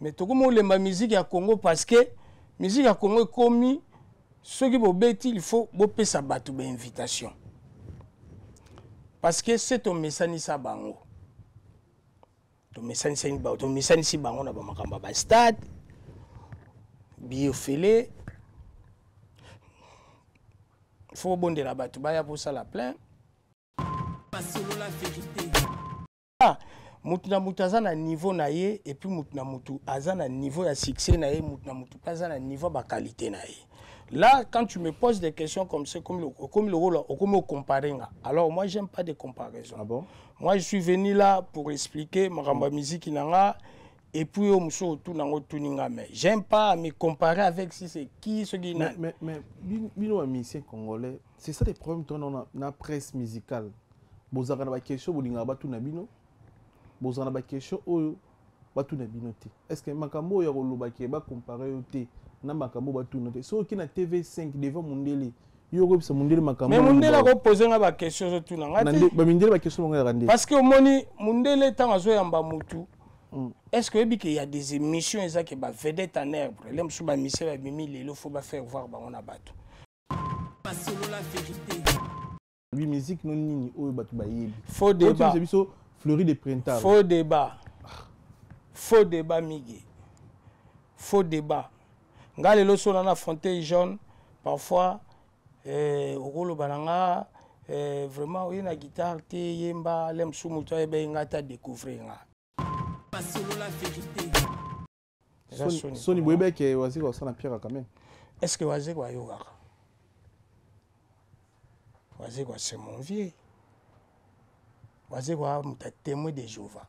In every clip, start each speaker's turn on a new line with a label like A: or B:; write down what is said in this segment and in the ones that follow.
A: Mais tout comme la musique à Congo parce que musique à Congo est commis ceux qui vont bêtir il faut bopper sa bateau invitation parce que c'est ton message ça bango ton message c'est ton message si bango na ba makamba ba stade biofélé faut bonde la bateau ba ya pour ça la plein mutu na mutu aza na niveau na ye et puis mutu na mutu aza na niveau ya succès na ye mutu na mutu aza na niveau ba qualité na ye. Là quand tu me poses des questions comme ça comme le rôle comme comparer alors moi j'aime pas de comparaison.
B: Ah bon?
A: Moi je suis venu là pour expliquer ma musique nanga et puis au muso tout nango tuninga mais j'aime pas me comparer avec si c'est qui ce qui na
B: mais bino musicien congolais c'est ça les problèmes dans la presse musicale. Bozaka na ba question bolinga ba tuna bino bozana ba question oyo ba tuna bino te est-ce que makambo ya koloba ke ba comparer yo te na makambo ba tuna te so ki na TV5 devant Mundele yo ko bisa Mundele makambo
A: mais Mundele ko poser nga ba question zo tuna ngati
B: ba Mundele ba question nga rande
A: parce que moni Mundele tant azo yamba mutu est-ce que il y a des émissions ça que ba vedette en herbe les msou ba mission ba mimi lelo faut ba faire voir ba on a bato parce que la vérité
B: oui musique non nini oyo batu ba yebi
A: faux débat
B: Fleurie de printemps
A: faux débat migi faux débat ngale lo so na fontaine jaune parfois okolo bananga vraiment oui na guitare te yemba lem sumu to ebe ngata découvrir nga parce que la vérité
B: Sony boyebe ke wazi ko sana pierre quand même
A: est-ce que wazi ko yoga wazi ko c'est mon vieux wazi ko muta témoin de Jéhovah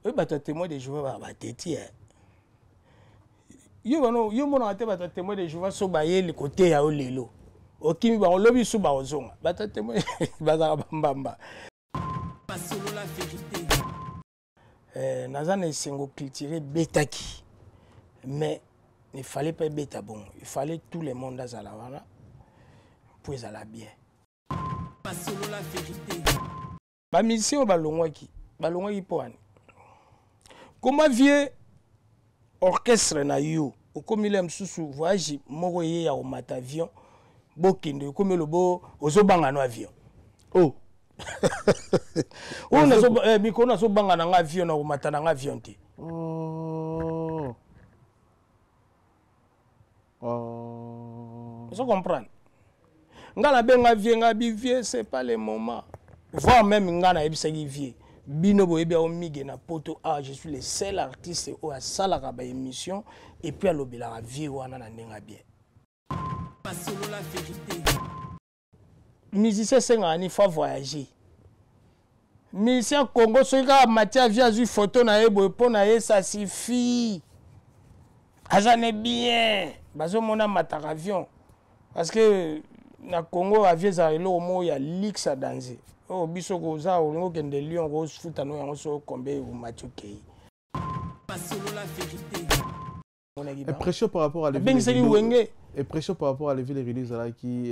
A: eux ba témoin de Jéhovah ba teti yo mon ate ba témoin de Jéhovah so ba ye le côté ya olelo okimi ba lobi so ba ozonga ba témoin ba za bamba parce que la vérité nazana esengo culturel betaki mais il fallait pas beta bon il fallait tout le monde à la wana pour ça bien parce que la vérité ba mission balongwaki poani comment vieux orchestre na yo comme il aime sous voyage moko ye ya au avion bokinde comme le beau ozobanga no avion
B: oh
A: on a mikona so banga na avion na umata na avion te
B: oh
A: vous comprenez ngala benga vieux c'est pas le moment voir même ngana ebisaki vieux bino boyebi o mige na poto je suis le seul artiste au salaka ba émission et puis à lobela vieux wana na ndenga bien parce que la vérité musicien senga ni faut voyager musicien Congo soka Mathieu via vu photo na ebo pour na ça suffit azane bien bazo mona mataka avion parce que na Congo avion za elo mo ya lix à danger oh biso ko za o kende lion ko futa no yango so kombe o Mathieu Kei parce que la vérité
B: et pression par rapport à et pression par rapport à lever les releases là qui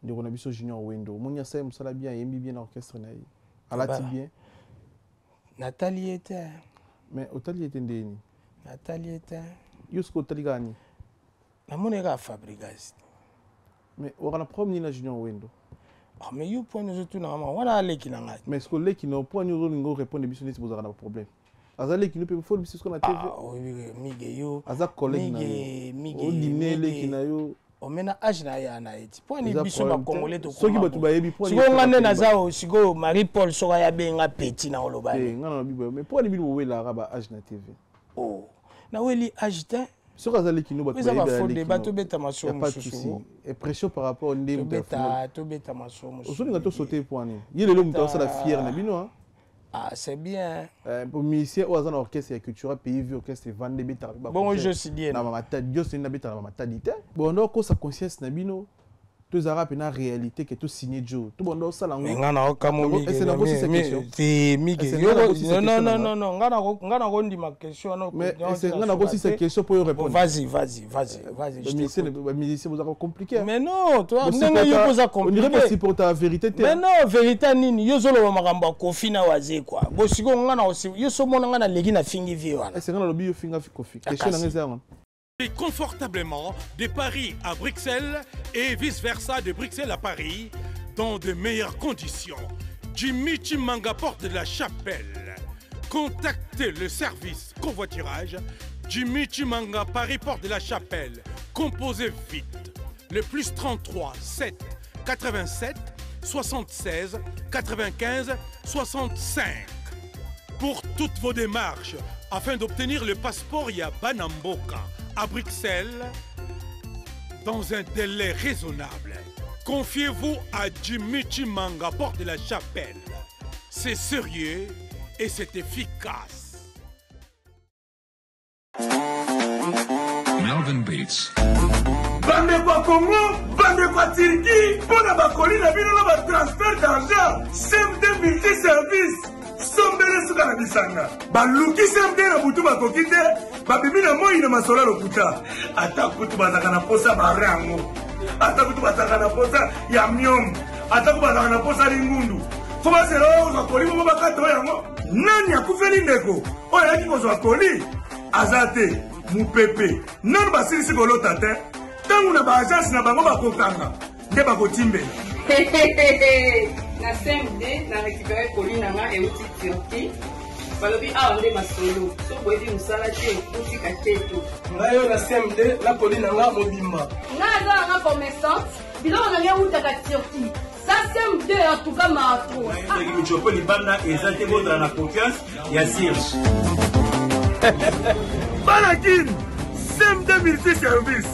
B: de Ronabiso Junior Wendo monia ça musala bien yembi bien orchestre na alati bien
A: Nathalie était
B: mais Otali était ndeni
A: Nathalie était
B: yusko Otali gani
A: na moneka Fabregas
B: mais on a promis na Junior Wendo
A: mais you point nous tout na wana leki na ngati
B: mais est-ce que leki no point nous ngo répondre biso neti bozaka na problème azali ki nous peut faut biso ko na TV
A: oui mige yo
B: aza collègue na
A: mige
B: o dîner leki na yo
A: o mena age na ya na eti point ni biso ba congolais to
B: soki batu ba yebi point
A: siko ngane na zao siko Marie Paul soka ya benga petit na oloba
B: ngana na bibo mais point ni bibo wela ka ba age na TV
A: oh na weli age te
B: sur azali ki no batu
A: ba yebi fondé bato beta masomo
B: susu et pression par rapport ndem
A: to beta masomo
B: osoni ngato sauter point ni yele lo muta sala fier na bino hein.
A: Ah, c'est bien.
B: Pour musicien, on a un orchestre culturel pays vu orchestre vendre des
A: bon, je suis bien.
B: Na mama tadi, je suis na beta na mama tadi te. Bon, donc ça conscience na bino. tous arabes na réalité que tout signé Joe tout bon ça lango
A: ngana okamomi
B: c'est la grosse question
A: non ngana rondi ma question non
B: mais c'est ngana aussi cette question pour répondre
A: vas-y
B: les musiciens vous avez compliqué
A: mais non toi ndenge yo poza compliqué
B: on dirait pas pour ta vérité
A: mais non vérité nini yo zolo makambo kofi na waze quoi bo siko ngana aussi yo so mona ngana legi na fingi vie wana
B: c'est ngana lobi yo finga kofi question na ngeza
C: Et confortablement de Paris à Bruxelles et vice-versa de Bruxelles à Paris dans de meilleures conditions. Jimmy Chimanga Porte de la Chapelle. Contactez le service covoiturage Jimmy Chimanga Paris Porte de la Chapelle. Composez vite. Le plus 33 7 87 76 95 65. Pour toutes vos démarches, afin d'obtenir le passeport Yabanamboka à Bruxelles, dans un délai raisonnable, confiez-vous à Jimmy Chimanga, Porte de la Chapelle. C'est sérieux et c'est efficace.
D: Melvin Beats.
E: Bande kwa Congo, bande kwa Turquie, pour la bakoli na bino na transfert d'argent, CMD multi-service. Sombele suka na bisanga baluki semde na butu bakokite babimi na moi na masola lokuta ata kutu bazaka na posa barango ata kutu bazaka na posa ya myom ata kutu bazaka na posa lingundu fo baselo za koli mo bakato yango nani akufeli ndeko oyo yaki kozwa koli azate mupepe nani basilisi kolota te tangu na baagence na bango bakokanga nde bakotimbela
F: na CMD na récupérer Colina nga et outil Turquie balobi a onde masolo so boyebi musala te outil kateto
A: ngayo na CMD na Colina nga mobimba
F: nga nga commerçante biloko na nga uta ka Turquie ça CMD en tout cas mato
E: ngi chopo libanda ezate bodra na confiance ya Sirge balakin CMD multi service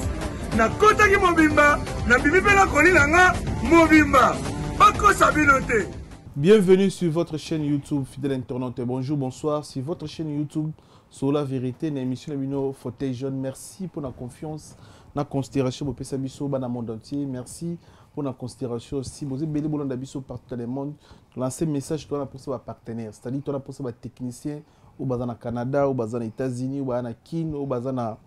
E: na kota ki mobimba na bibi pela Colina nga mobimba.
B: Bienvenue sur votre chaîne YouTube, fidèle internaute. Bonjour, bonsoir. Sur votre chaîne YouTube, sur la vérité, une émission de Fauteuil Jaune. Merci pour la confiance, la considération pour Pesabiso dans le monde entier. Merci pour la considération aussi. Vous avez béni pour d'abiso partout dans le monde. Lancer message pour nos partenaires, c'est-à-dire pour nos techniciens au bazar au Canada, au bazar aux États-Unis, au bazar Kin, au bazar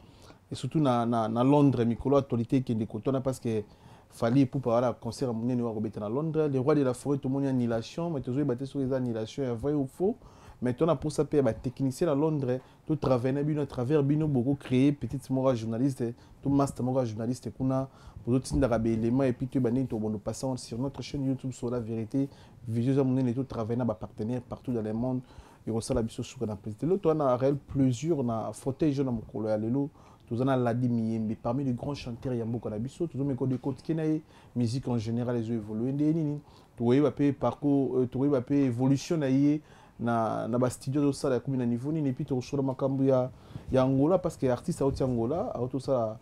B: et surtout na Londres, Mikolo actualité qui est de parce que fallait pour parler à concert à mon à Londres, les rois de la forêt, tout le monde a annulation, mais toujours battu sur les annulations, vrai ou faux. Maintenant, pour ça, les techniciens à Londres, tout travailler à travers Bino, beaucoup créé, petite mora journaliste, tout master mora journaliste, qu'on a pour d'autres signes d'arabie éléments, et puis tu bannis, nous passons sur notre chaîne YouTube sur la vérité, visuellement, on est tout travailler à partenaires partout dans le monde, et on s'est la biso sur la présidente. L'autre, on a un réel plaisir, on a un fauteuil jaune à mon collègue, tous en a Ladi Miyembe, parmi les grands chanteurs, il y a beaucoup d'habitude, tous mes codes de côte qui n'aient musique en général, les évolué, tu vois, parcours, tu vois, évolution na studio de ça, la commune à niveau, et puis tu reçois ma cambuya, il y a Angola, parce que l'artiste a aussi Angola, a tout ça,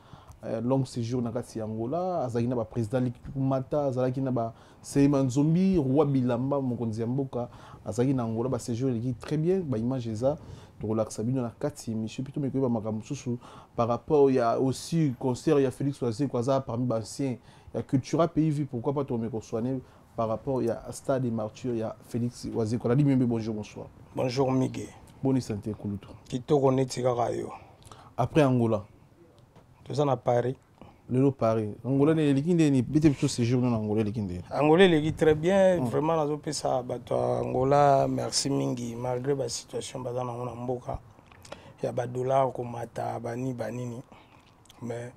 B: long séjour na kati Angola, azaki na ba président Mata, azaki na ba Seyman Zombi, roi Bilamba, mon konzi Mboka, azaki na Angola, ba séjour très bien, ba image ça. Pour relaxabino na kati monsieur plutôt mais que makambo susu par rapport il y a aussi concert il y a Félix Oazé quoi parmi anciens il y a Cultura pays vu pourquoi pas tomber qu'on soigner par rapport il y a Stade et Martyr il y a Félix Oazé quoi dit même bonjour bonsoir
A: bonjour Miguel
B: bonne santé kulutu
A: kitoko netika rayo
B: après Angola
A: tous en à Paris
B: le Paris Angola ne likinde ni bete plutôt séjour en Angola likinde
A: Angola ligi très bien vraiment nazo pesa bato Angola merci mingi malgré la situation bazana na mboka ya ba dollar ko mata bani banini mais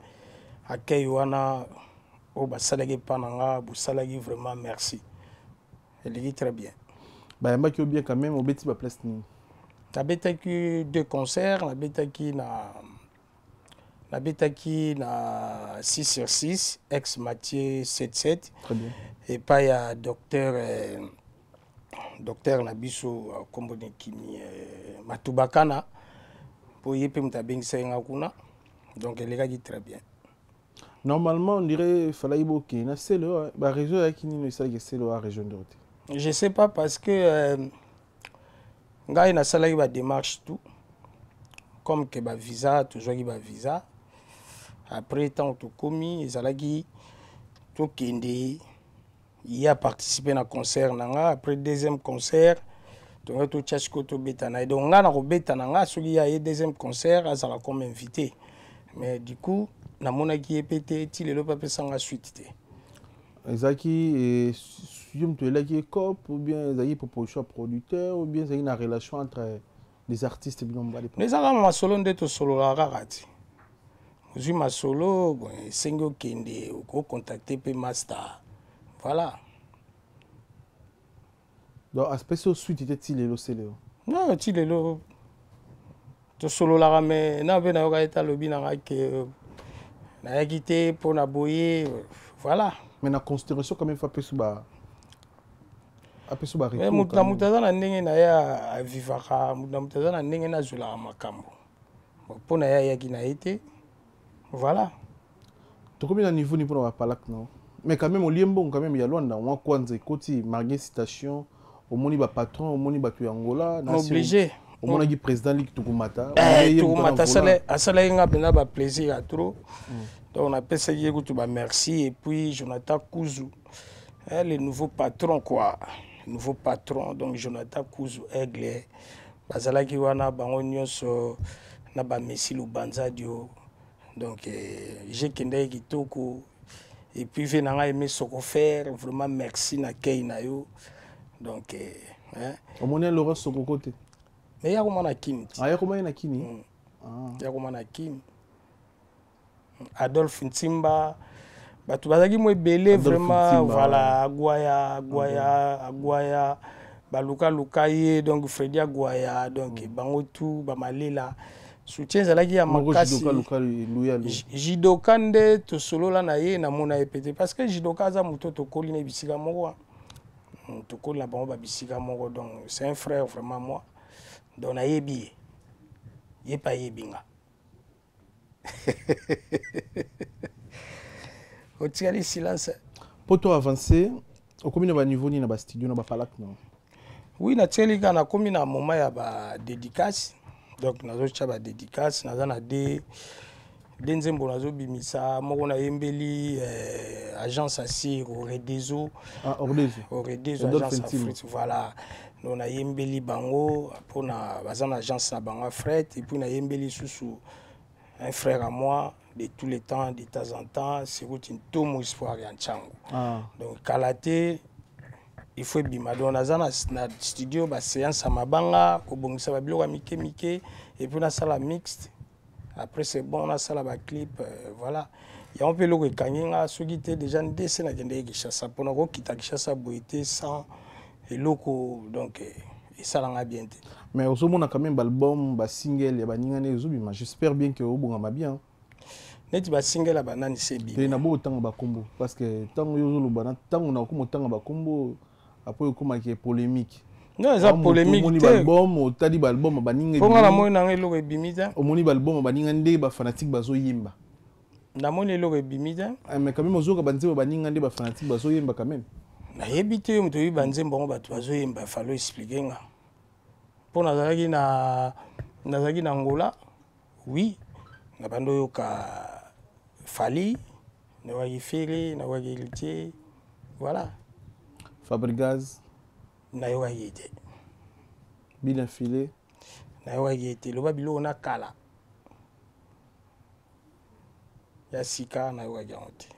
A: accueil wana o ba salagi pananga bu salagi vraiment merci ligi très bien
B: ba yamba ki bien quand même au beti ba place ni
A: ta betaki deux concerts la betaki na 6/6, ex-Mathieu 7/7.
B: Très bien.
A: Et pas il y a docteur Nabiso Kombone Kimi Matubakana pour y peut me kuna. Donc les gars dit très bien.
B: Normalement on dirait fallait boquer na c'est le ba région ya kini no c'est c'est la région de Rote.
A: Je sais pas parce que ngai na sala ba démarche tout comme que ba visa toujours ba visa. Après tant tout commis ils allaient tokende il a participé à un concert nanga après deuxième concert donc to chasiko to betana donc nga na ko betana nga soki ya deuxième concert azala comme invité mais du coup na mona ki epete ti lelo pa pesa nga suite te
B: ezaki et yum to elaki cop ou bien ezaki proposition producteur ou bien ezaki na relation entre les artistes binomba les
A: nezaka ma solo nde to solo la kakati ozwi ma solo bon sengi okende ko contacter pe master voilà.
B: Donc, aspect sur suite, il était Tilelo Céléo.
A: Non, Tilelo. To solo la mais na be na yoka eta lobi na que na quitté pour na boyer voilà.
B: Mais la considération quand même fait peu suba. Après suba.
A: Mais mutaza na ndenge na ya vivaka mutaza na ndenge na zula makambo. Pour na ya ki na été voilà.
B: To combien de niveau ni pour na palak non. Mais quand même au liembo quand même il y a loin dans kwanza koti marqué citation au moni ba patron au moni ba tu Angola
A: obligé
B: au moni qui président lik tukumata
A: tukumata sala inga bena ba plaisir à trop donc on appelle ça yego tu ba merci et puis Jonathan Kuzu le nouveau patron quoi le nouveau patron donc Jonathan Kuzu Aigle bazala ki wana bango nyonso na ba Messi Lubanza dio donc j'ai kende kitoko. Et puis, je n'ai aimé ce qu'on fait, vraiment merci na Keina yo. Donc,
B: au moins Laurent Soko côté.
A: Mais il y a comment na Kim.
B: Ah, il y a comment na Kim.
A: Il y a comment na Kim. Adolphe Ntimba. Bah tu vas dire moi belé vraiment voilà Aguaya bah Lukaye donc Freddy Aguaya donc bango tout ba malela. Soutien zalaki ya makasi Jidoka nde to solo la na ye na mona epete parce que Jidoka za muto to koli na bisika moko to koli na bango ba bisika moko donc c'est un frère vraiment moi donc na yebi ye pa yebinga o tiali silence
B: pour toi avancer au combien de niveau ni na ba studio na ba palak non
A: oui na tiali kana komi na moment ya ba dédicace. Donc, nous avons des dédicaces, nous avons des bimisa, nous avons une agence assise au Redezo.
B: Ah, au
A: Redezo, agence Afrique. Voilà. Nous avons une bango, pour une agence à Bango Fret, et puis nous avons une un frère à moi, de tous les temps, de temps en temps, c'est une tomo espoir en Tchango. Donc, Kalaté. Il faut bima donc na studio ba séance à mabanga ko bongisa ba biloko mike et puis na sala mixte après c'est bon na sala ba clip voilà il y a un peu loko kanginga soki te déjà ndese na kende Kinshasa pona ko kita Kinshasa boité sans et loko donc et ça l'a bien été
B: mais au moment quand même album ba single ya ba ningane zobima j'espère bien que au bonga bien
A: neti ba single ba nani c'est bien
B: na bo tanga ba kombo parce que tango yozo lo bana tango na ko tanga ba kombo après comment qui est polémique
A: non ça polémique
B: te album au tadi album ba ninga
A: pour na moi na eloko ebimita
B: au moni album ba ninga nde ba fanatique bazo yimba
A: na moni eloko ebimita
B: mais quand même ozoka banzembo ba ninga nde ba fanatique bazo yimba quand même
A: na yebite yo mto yibanzembo ngo bato bazo yimba falo expliquer nga pour nazalaki na Angola oui na bando yoka Fali na wagifere na wagilité voilà
B: Fabregas
A: na yo ayete
B: bien filé
A: na yo ayete lo babilo na kala ya sika na yo ayante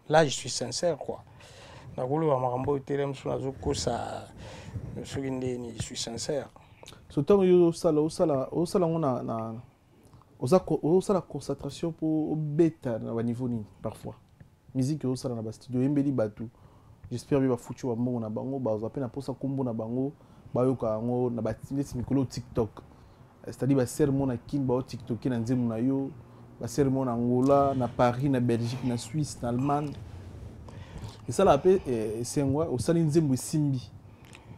A: là je suis sincère quoi na kolo ba makambo terem suna zo kosa soki ndeni je suis sincère
B: so tant yo sala ngona na osala concentration pour beta na niveau ni parfois musique yo sala na ba studio embeli batu. J'espère que foutu wa mbongo na bango ba zape na posa kombo na bango ba yoka ngo na batineti mikolo TikTok c'est-à-dire ba sermon na kin ba TikTok na nzemu na yo ba sermon na Angola na Paris na Belgique na Suisse na Allemagne et ça la paix c'est moi au sali nzemu simbi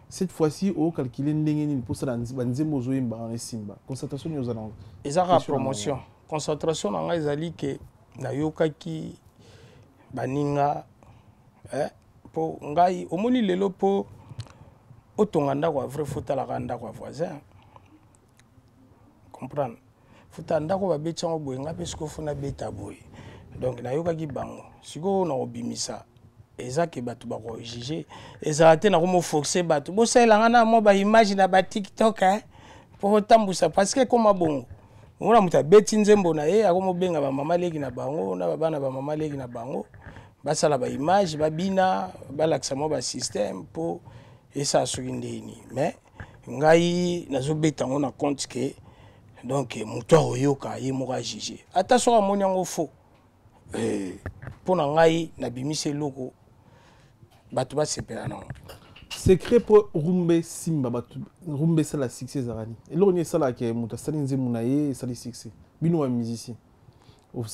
B: cette fois-ci au calculer ndenge ni pour ça na nzemu zo yimba na simba concentration yo zana
A: ezaka promotion concentration na ngai zali ke na yokaki baninga po ngai omoni lelo po otonga ndako vrai faut la randa kwa voisin comprendre faut ndako ba betcha boye nga pesko fona beta boye donc na yoka ki bango siko na obimisa eza ke bato bakojuge ezala te na komoforce bato bosalelanga na mwa baimage na batiktok mpo kotambusa parce que koma bongo omona moto abeti nzembo na ye akomobenga bamama leki na bango na babana bamama leki na bango basala baimage babina balakisa mwa basystème mpo esala soki ndeni mais ngai nazobeta yango na compte ke donc moto akoyoka ye moko ajuge ata soki amoni yango faux mpo na ngai nabimisi eloko bato basepela nango
B: secret pour Rumbe Simba bato Rumbe sala succès zarani eloko ni sala ke moto asali nzembo na ye esali succès bino wa musicien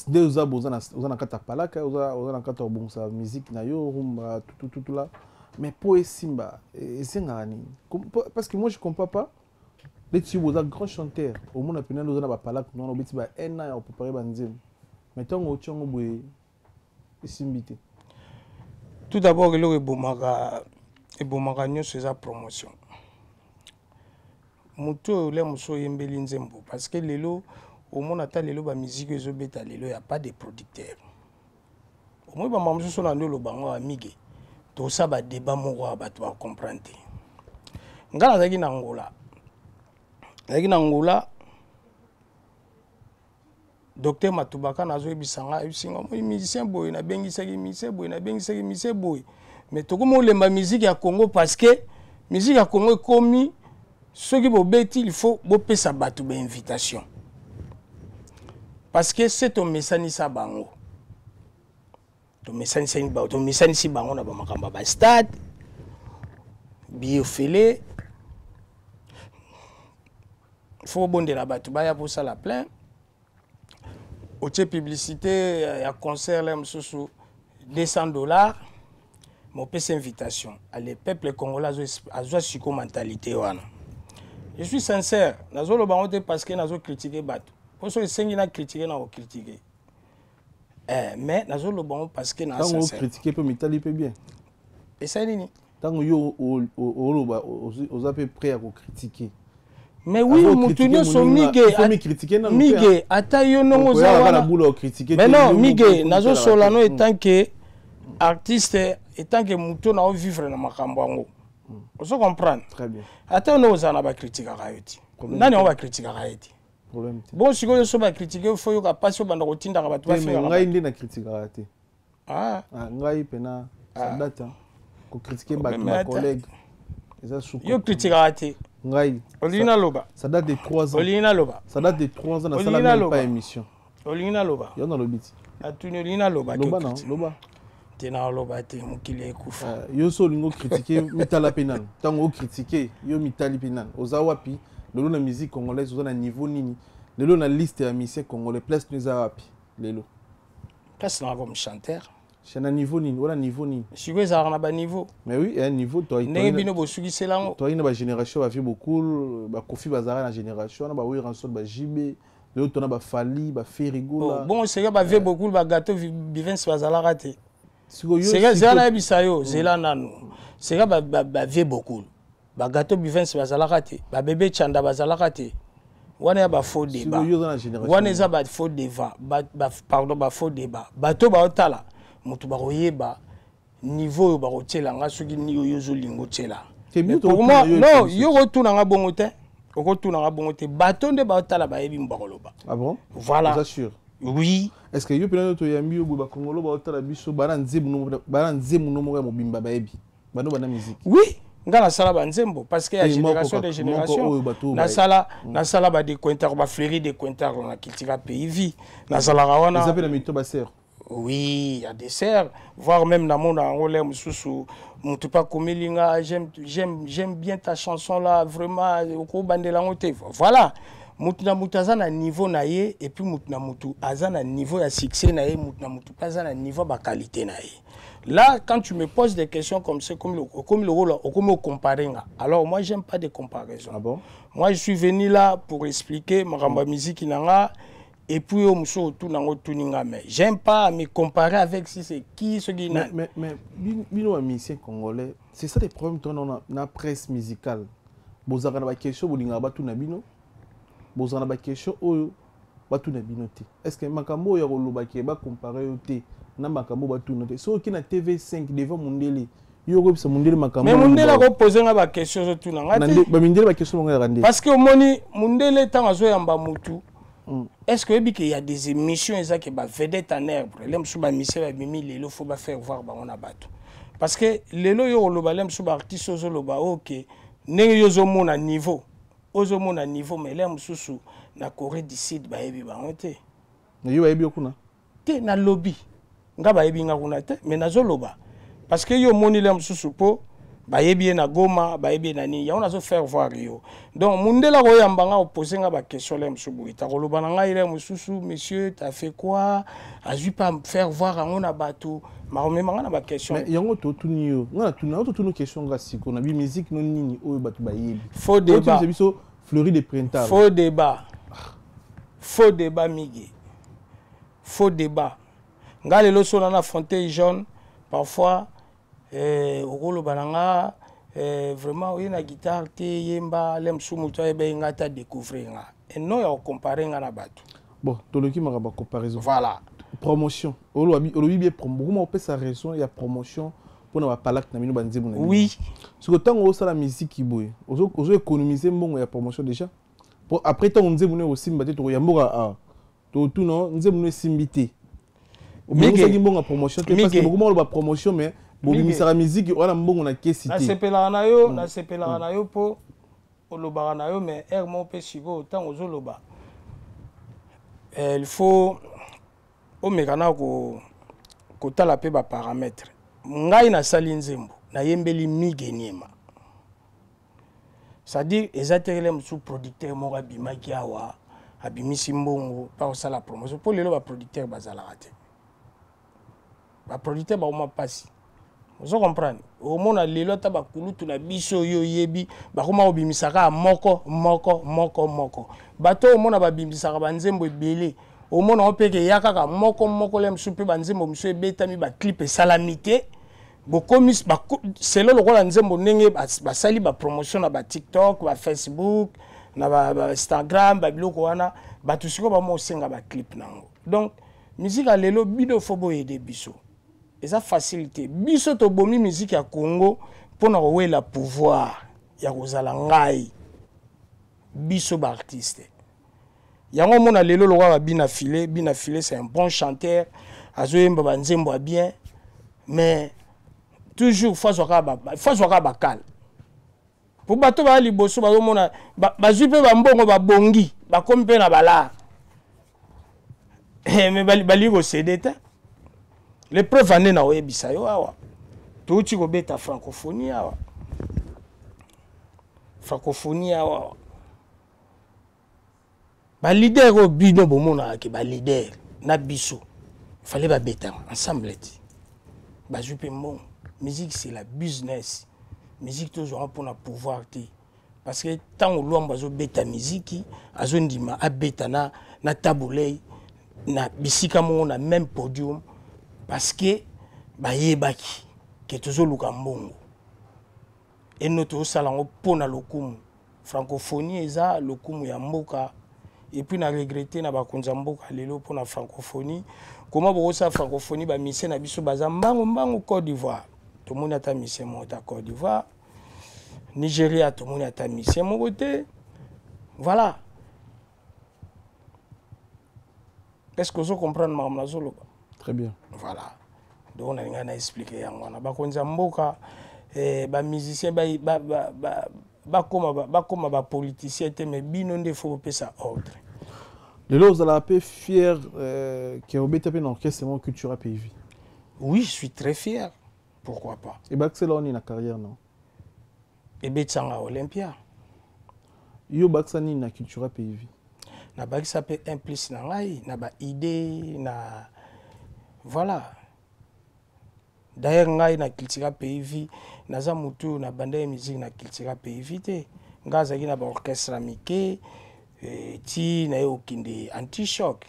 B: nde oza na kata palaka oza na kata obongisa musique na yo rumba tout là mais pour Simba ezengaka nini parce que moi je comprends pas les tu oza grand chanteur au monde apena oza na bapalaka non obeti ba un an ya préparer ba nzembo mais ntango otiongo boye esimbi te.
A: Tout d'abord eloko ebomaka nyonso eza promotion moto oyo ole mosu oyembeli nzembo parce que lelo omona ata lelo bamiziki ezobeta lelo ya pas de producteur omoi bama mosusu na nde oloba ngo amige tosala badébat moko ya bato bacomprendre te ngai nazalaki na ngola docteur Matubaka nazoyebisanga ebisinga moi musicien boye nabengisaki musicien boye mais tokomo olemba musique ya Congo parce que musique ya Congo ekomi soki bobeti il faut bopesa bato bainvitation parce que c'est tomesanisa bango tomesanisi bango na bamakambo ya bastade biofele faut bondela bato baya posala plein otie publicité ya concert là mosusu $200 mopesa invitation ale peuple congolais azwa siko mentalité wana je suis sincère nazoloba ngo te parce que nazo critiquer bato poso esengi na critiquer na critiquer mais nazoloba ngo parce que na sincère
B: tango critiquer pe mitali pe bien
A: et ça nini
B: tango yo oloba oza pe prêt à critiquer.
A: Mais oui, Moutounio sont mige ata yo nongo zawana. Mais non, mige nazo solano etant que artiste etant que Moutou na vivre na makambo yango. Vous comprenez?
B: Très bien.
A: Ata no zana ba critique raeti. Nani on va critiquer raeti.
B: Problème.
A: Bon siko yo so ba critiquer faut yo ka passe banda kotinda ka batu ba faire.
B: Ngai ndi na critique raeti.
A: Ah,
B: ngai pena ça date ko critiquer ba collègue.
A: Yo critique raeti.
B: Ngai.
A: Olina loba.
B: Ça date de 3 ans.
A: Olina loba.
B: Ça date de 3 ans na sala même pas émission.
A: Olina loba.
B: Yo na lobiti.
A: Atuni olina loba.
B: Loba non, loba.
A: Tena loba te mukili ekufa.
B: Yo so lingo critiquer mitala penal. Tango critiquer yo mitali penal. Oza wapi? Lelo na musique congolaise oza na niveau nini? Lelo na liste ya musiciens congolais place neza wapi? Lelo.
A: Place na comme chanteur.
B: C'est un niveau nini? Wala niveau nini?
A: Siko ezala na ba niveau.
B: Mais oui, un niveau toi.
A: Ndenge bino bosukisela ngo.
B: Toi ina ba génération ba vie beaucoup, ba Kofi Bazara na génération, na ba oui Ranson ba JB, lelo tona ba Fali, ba Ferigola.
A: Bon, c'est que ba vie beaucoup ba gâteau Vivens bazala raté. C'est que zela bisayo, zela nanu. C'est que ba vie beaucoup. Ba gâteau Vivens bazala raté. Ba bébé Chanda bazala raté. Wana ya ba faux débat. Wana za ba faux débat. Pardon, ba faux débat. Bato ba otala. Mutu bakoyeba niveau yo bakotela nga soki ni yo zolingo tela. Non, yo retourna nga bongo te. Okotuna nga bongo te. Bato nde baotala bayebi mbakoloba.
B: Ah bon?
A: Voilà.
B: Vous assure?
A: Oui.
B: Est-ce que yo pena to yambi yo ba Congolo baotala biso baranzemu no mo mobimba bayebi. Bano bana musique.
A: Oui. Nga na sala ba nzembo parce que ya génération de génération. Na sala ba de cointer ba fleurir de cointer na kitika pays vie. Na sala wana.
B: Ils appellent la mito ba sœur.
A: Oui, il y a des serres, voire même dans mon angolais, j'aime bien ta chanson là, vraiment, voilà. Mutna mutazana niveau naie et puis mutna mutu azana niveau ya succès naie, mutna mutu azana niveau ba qualité naie. Là, quand tu me poses des questions comme ça, comme le rôle, comme comparer, alors moi j'aime pas de comparaison.
B: Ah bon?
A: Moi je suis venu là pour expliquer ma musique inanga. Et puis, j'aime pas me comparer avec si c'est qui ce qui n'a.
B: Mais, bino musicien congolais, c'est ça les problèmes dans la presse musicale. Vous avez des questions, vous avez des bino. Vous avez des questions, vous avez des bino. Est-ce que Makambo ya koloba ki ba comparer te na makambo batuna te so ki na TV5 devant Mundele yo ko bisa Mundele makambo
A: mais Mundele ko poser nga ba question zo tuna nga te
B: ba Mundele ba question nga rande
A: parce que moni Mundele tant azo yamba mutu est-ce que il y a des émissions qui ba vedette en herbe lem sou ba mission ba mimi lelo faut ba faire voir ba on a bato parce que lelo yo lo ba lem sou ba artiste zo lo ba OK ndenge yo zo mona niveau ozo mona niveau mais lem sou na Corée du Sud ba yebi ba ngote
B: yo ba yebi okuna
A: te na lobby nga ba yebi nga kuna te mais nazo loba parce que yo moni lem sou po ba yebi na Goma ba yebi na ni ya on a zo faire voir yo donc Mundela ko yamba nga opposer nga ba question lem sou buita ko loba nga ile mususu monsieur t'as fait quoi a-tu pas faire voir on a bateau ma nga na ba question
B: mais yango to tuni yo nga tuna to tunu question nga siko na bi musique non nini oyo batu ba yebi
A: faux débat
B: fleurie de printemps
A: faux débat migi faux débat nga lelo so na frontière jaune parfois okolo bananga vraiment une guitare te yemba lem sumu to ebe ngata découvrir nga et non ya comparer nga na bato
B: bon toloki makaba comparaison
A: voilà
B: promotion olo bien promo comment on peut sa raison il y a promotion pour na palak na mino banzebu na
A: oui
B: parce que tant on ça la musique boy ozo économiser mbongo ya promotion déjà pour après tant on nzebu ne aussi mbate to ya mboka a to tout non nzebu ne simbité mais ça qui mbongo promotion parce que beaucoup on ba promotion mais bobimisa la musique on a mbongo na kesi
A: na sepela na yo na sepela na yo po oloba na yo mais ermo pe sibo tant ozo loba il faut o mekana ko tala pe ba paramètres ngai na sali nzembo na yembeli migeniema c'est-à-dire ezatelé sous producteur mo abimaki awa abimisi mbongo pa osala promotion pour lelo ba producteur bazala raté ba producteur ba oma pasi vous comprenez au mona lelo ta ba kulutu na biso yo yebi ba koma obimisaka moko bato o mona ba bimisaka banzembo ebele au mona opeke yakaka moko lem supe banzembo mso ebetami ba clip et salamité bokomis ba selo lokola nzembo ndenge basali ba promotion na ba TikTok ba Facebook na ba Instagram ba biloko wana bato siko ba mo senga ba clip nango donc musique a lelo bido fobo aider biso et ça facilité biso to bomi musique ya Congo pona ko wela pouvoir ya kozala ngai biso ba artiste yango mona lelo lokola bina filé c'est un bon chanteur azoyemba ba nzembo bien mais toujours fois bakal pour bato ba liboso ba mona ba jupe ba mbongo ba bongi ba kompe na bala mais bali go cédé les preuves ane na oyebisa yo awa touti ko beta francophonie awa ba leader au bino bomona ke ba leader na biso fallait ba beta ensemble ba jupe mbongo musique c'est la business musique toujours pour na pouvoir parce que tant on loin bazo beta musique azo ndima a beta na tabulei na bisika mo na même podium parce que ba yebaki que toujours luka mbongo et notre salango pona lokumu francophonie eza lokumu ya mboka et puis na regretter na bakonza mboka lelo pona francophonie comment bosa francophonie ba mission na biso baza mbango Côte d'Ivoire tout le monde a ta mission à Côte d'Ivoire Nigeria tout le monde a ta mission mon côté voilà est-ce que vous comprenez ma zolo
B: très bien
A: voilà donc on a expliqué yango na bakonza mboka ba musicien ba koma ba politicien te mais bino nde faut pesa ordre
B: lelo vous allez peu fier que au BTP dans orchestre culturel PV.
A: Oui, je suis très fier. Pourquoi pas?
B: Et bah c'est là on est na carrière non.
A: Et Betsanga Olympia.
B: Yo baksani na culture PV.
A: Na ba ça peut implice na ngai na ba idée na voilà. D'ailleurs ngai na culture PV naza mutu na banda ya musique na culture PV te. Ngaza ki na ba orchestre mike ti na yo kinde anti-choc.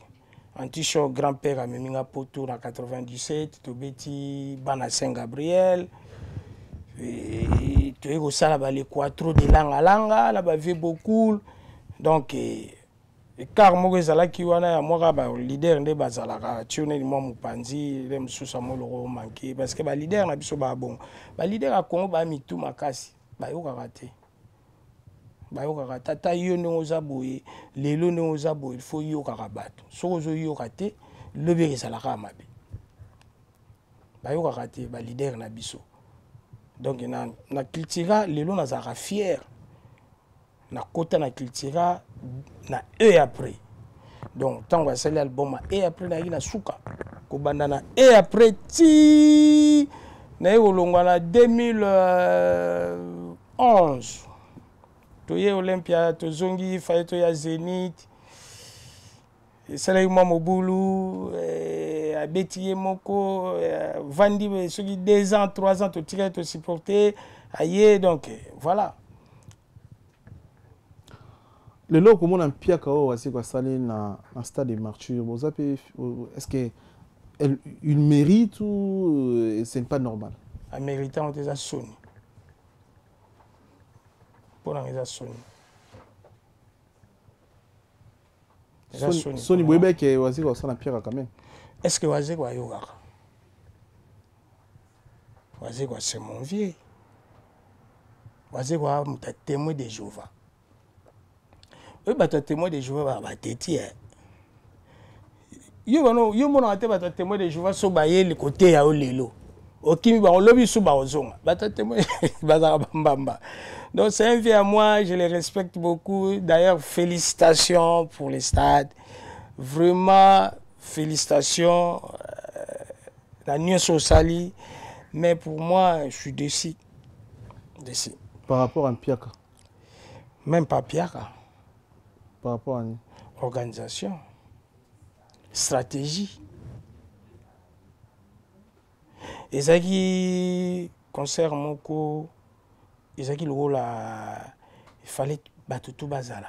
A: Anti-choc grand-père a meminga poto en 97, tobeti bana Saint-Gabriel. Tu es au sala ba les quattro de langa langa, là ba vie beaucoup. Donc car moko ezalaki wana ya moko ba leader nde bazalaka tione mo mopanzi le mususa mo loko manqué parce que ba leader na biso ba bon ba leader a Congo ba mitu makasi ba yokaka te bayokaka tata yo ndenge oza boye lelo ndenge oza boye il faut yokaka bato soki ozoyoka te lobi ezalaka ya mabe bayokaka te balider na biso donc na cultura lelo nazalaka fier na kota na cultura na et après donc ntango asali album et après nayaki na suka kobanda na et après ti naye kolongwa na 2011 toye Olympia tozongi faye toya Zénith esalaki mwa mobulu abeti ye moko vandi soki 2 ans 3 ans totikaki tosupporte aye donc voilà
B: lelo komona mpiaka oyo wasi kwasali na stade de martyr boza pe est-ce que il mérite ou c'est pas normal
A: a méritant eza soni mpona eza soni
B: soni boyebeke wasi kwasala mpiaka quand même
A: est-ce que waze kwayokaka waze kwa c'est mon vieux waze kwa muta témoin de Jéhovah bato témoin de Jéhovah bateti yo mona te bato témoin de Jéhovah so baye le côté ya olelo okimi ba lobi so ba ozonga bato témoin bazaka bambamba donc c'est un vieux à moi, je les respecte beaucoup. D'ailleurs, félicitations pour les stades. Vraiment, félicitations. La nuit sur Sali. Mais pour moi, je suis déçu.
B: Par rapport à Mpiaka?
A: Même pas Mpiaka.
B: Par rapport à
A: organisation. Stratégie. Et ça qui concerne Moko. Il fallait battre tout bazala.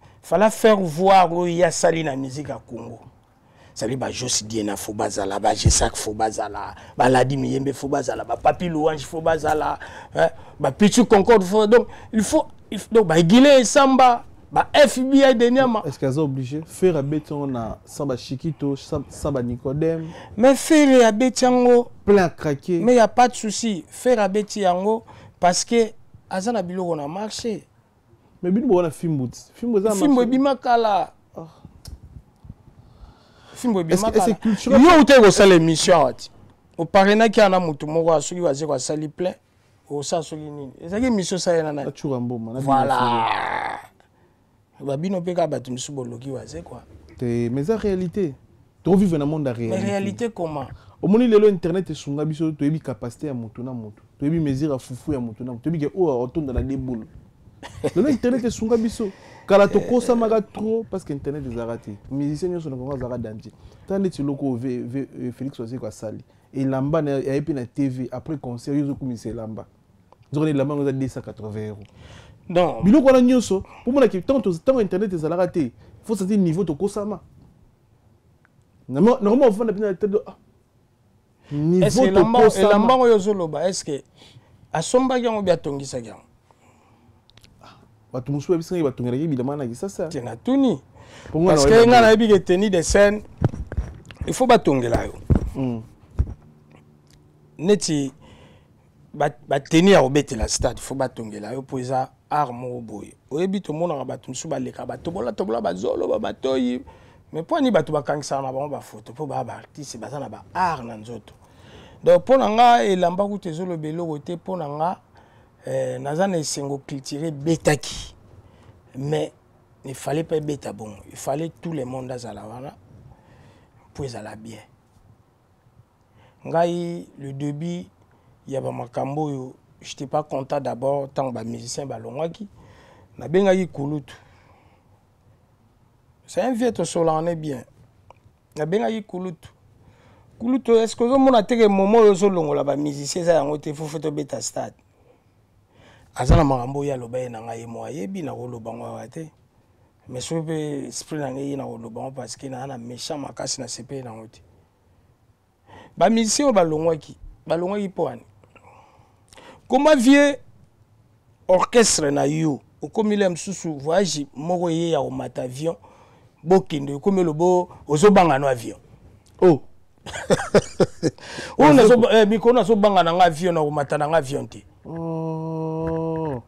A: Il fallait faire voir où il y a sali la musique à Congo. Sali ba Josi Diena fo bazala, ba Jesak fo bazala, ba Ladi Miyembe fo bazala, ba Papi Louange fo bazala, ba Pichu Concorde fo. Donc il faut donc ba Guinée et Samba, ba FBI dernièrement.
B: Est-ce qu'ils sont obligés faire un béton na Samba Chiquito, Samba Nicodème?
A: Mais faire un béton
B: plein à craquer.
A: Mais il n'y a pas de souci. Faire un béton parce que Azana Bilo on a marché.
B: Mais bien on a film
A: Bimakala. Film Bimakala.
B: Est-ce culturel?
A: Yo ute ko sala émission. Au parena ki ana mutu moko asoki waze ko sali plein. O sa soki nini. Ezaki émission ça yana na. Voilà. Babino peka batu msuboloki waze quoi.
B: Mais la réalité. Tu vis dans le monde de la réalité.
A: Mais réalité comment?
B: Au moment où l'internet est sur la biso, tu as une capacité à monter na moto. Tu as une mesure à foufou à monter na moto. Tu as une retourne dans la déboule. L'internet est sur la biso. Quand tu as maga trop parce que l'internet est arrêté. Les musiciens sont encore arrêtés d'anti. Tant que tu loko Félix Osé quoi sali. Et lamba na epi na TV après concert ils ont commencé lamba. Ils ont lamba on a 280 €.
A: Non.
B: Bilo ko na nyoso pour moi que tant internet est arrêté. Il faut sortir niveau to kosama. Normalement on fait la tête de
A: est-ce que lamba oyozoloba est-ce que asomba yango bia tongisa yango
B: batu musu bisinga batongela évidemment na kisasa
A: tena tuni parce que nga na biga tenue de scène il faut batongela yo neti ba tenue ya obetela stade il faut batongela yo pour ça arme boye oyebi to mona batu musu baleka batobola bazolo batoyi mais pour ni bato bakangisa na bango ba photo pour ba artiste bazana ba art na nzoto donc pour nga elamba ku tezolo belo côté pour nga nazana esengo culturel betaki mais il fallait pas beta bon il fallait tout le monde azala wana pour ezala bien ngai le début il y a ba makambo yo j'étais pas content d'abord tant ba musicien ba longwaki na bengaki kulutu. C'est un vieux solo on est bien. Na bengaki kulutu. Kulutu est-ce que vous avez un moment où vous avez un musicien qui a fait beta stade? Azana marambo ya loba na ngai mo ayebi na koloba ngwa te. Mais so pe esprit na ngai na koloba parce que na méchant makasi na CP na ngote. Ba musicien ba longwaki poani. Comment vieux orchestre na yo comme il aime sous voyage moko ye ya mata avion bokende comme le beau ozo banga no avion
B: oh
A: on azo bikona so banga na avion na mata na avion te
B: oh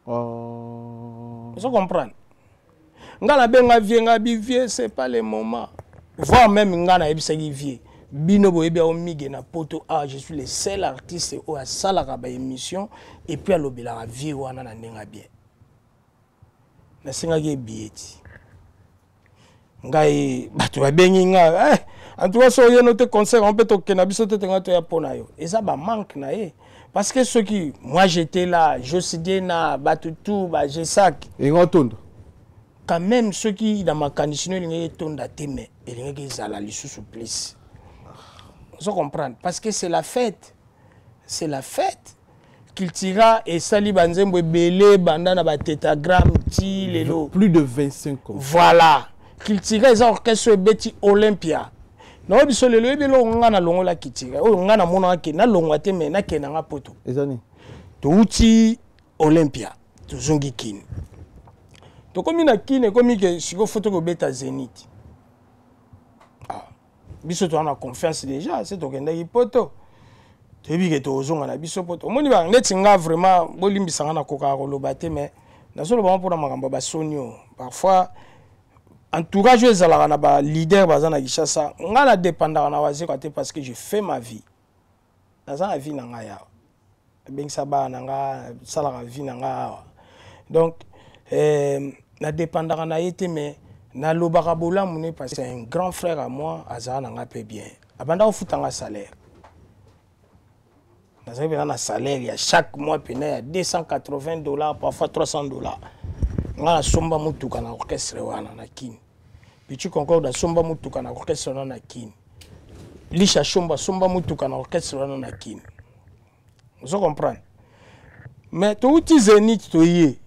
A: vous comprenez ngala benga vienga bivie c'est pas le moment voir même ngana ebisaki vie bino boyebi o mige na poto je suis le seul artiste au salaka ba émission et puis à l'obila vie wana na ndenga bien na singa ke bieti ngai batu ba bengi nga en tout cas so yeno te concert on peut toke na biso te nga to ya pona yo et ça ba manque na ye parce que ceux qui moi j'étais là Josidé na batu tout ba Jesak
B: et ngotondo
A: quand même ceux qui dans ma condition ils tonda teme et les gens la sous place vous comprenez parce que c'est la fête qu'il tira et sali banzembo belé bandana ba tétagramme ti lelo
B: plus de 25 ans
A: voilà qu'il tira les orchestres beti Olympia non biso lelo ebelo ngana longo la kitira o ngana mona ke na longo te me na ke na poto
B: ezani
A: to uti Olympia to zongi kini to komi na kine komi ke siko photo ko beta Zénith biso to ana confiance déjà c'est to kenda poto to bi ke to zonga na biso poto moni ba neti nga vraiment bolimbisa nga na koka ko lobate mais na solo ba mpona makambo ba sonio parfois entourage ezalaka na ba leader bazana Kishasa nga na dépendaka na waze ko te parce que je fais ma vie dans la vie na nga ya ben saba na nga salaka vie na nga donc na dépendaka na yete mais na lobaka bolamu ne parce que c'est un grand frère à moi azala na nga pe bien abanda ofutanga salaire na salaire ya chaque mois pena ya $280 parfois $300 nga somba mutuka na orchestre wana na kini bitu concorde somba mutuka na orchestre wana na kini lisha somba mutuka na orchestre wana na kini vous comprenez mais to uti Zénith to yé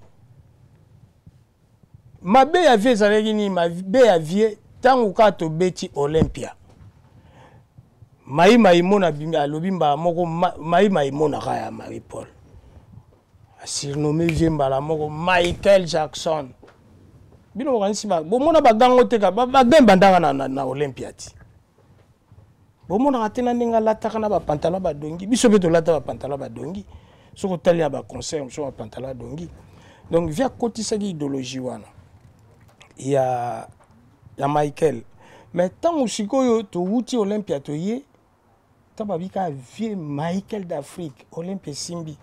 A: mabe ya vie ezalaki nini mabe ya vie ntango kaka tobeti Olympia maimona alobi mbala moko maimonaka ya Marie Paul asurnommé vie mbala moko Michael Jackson bino bokanisi bomona bagango teka bagemba ndanga na Olympia ti bomonaka te na ndenge alataka na bapantalon badongi biso mpe tolata bapantalon badongi soki otali ya baconcert so bapantalon badongi donc via kotisaki idéologie wana ya Michael mais ntango sikoyo towuti Olympia toye ntango babika vie Michael d'Afrique Olympia simbi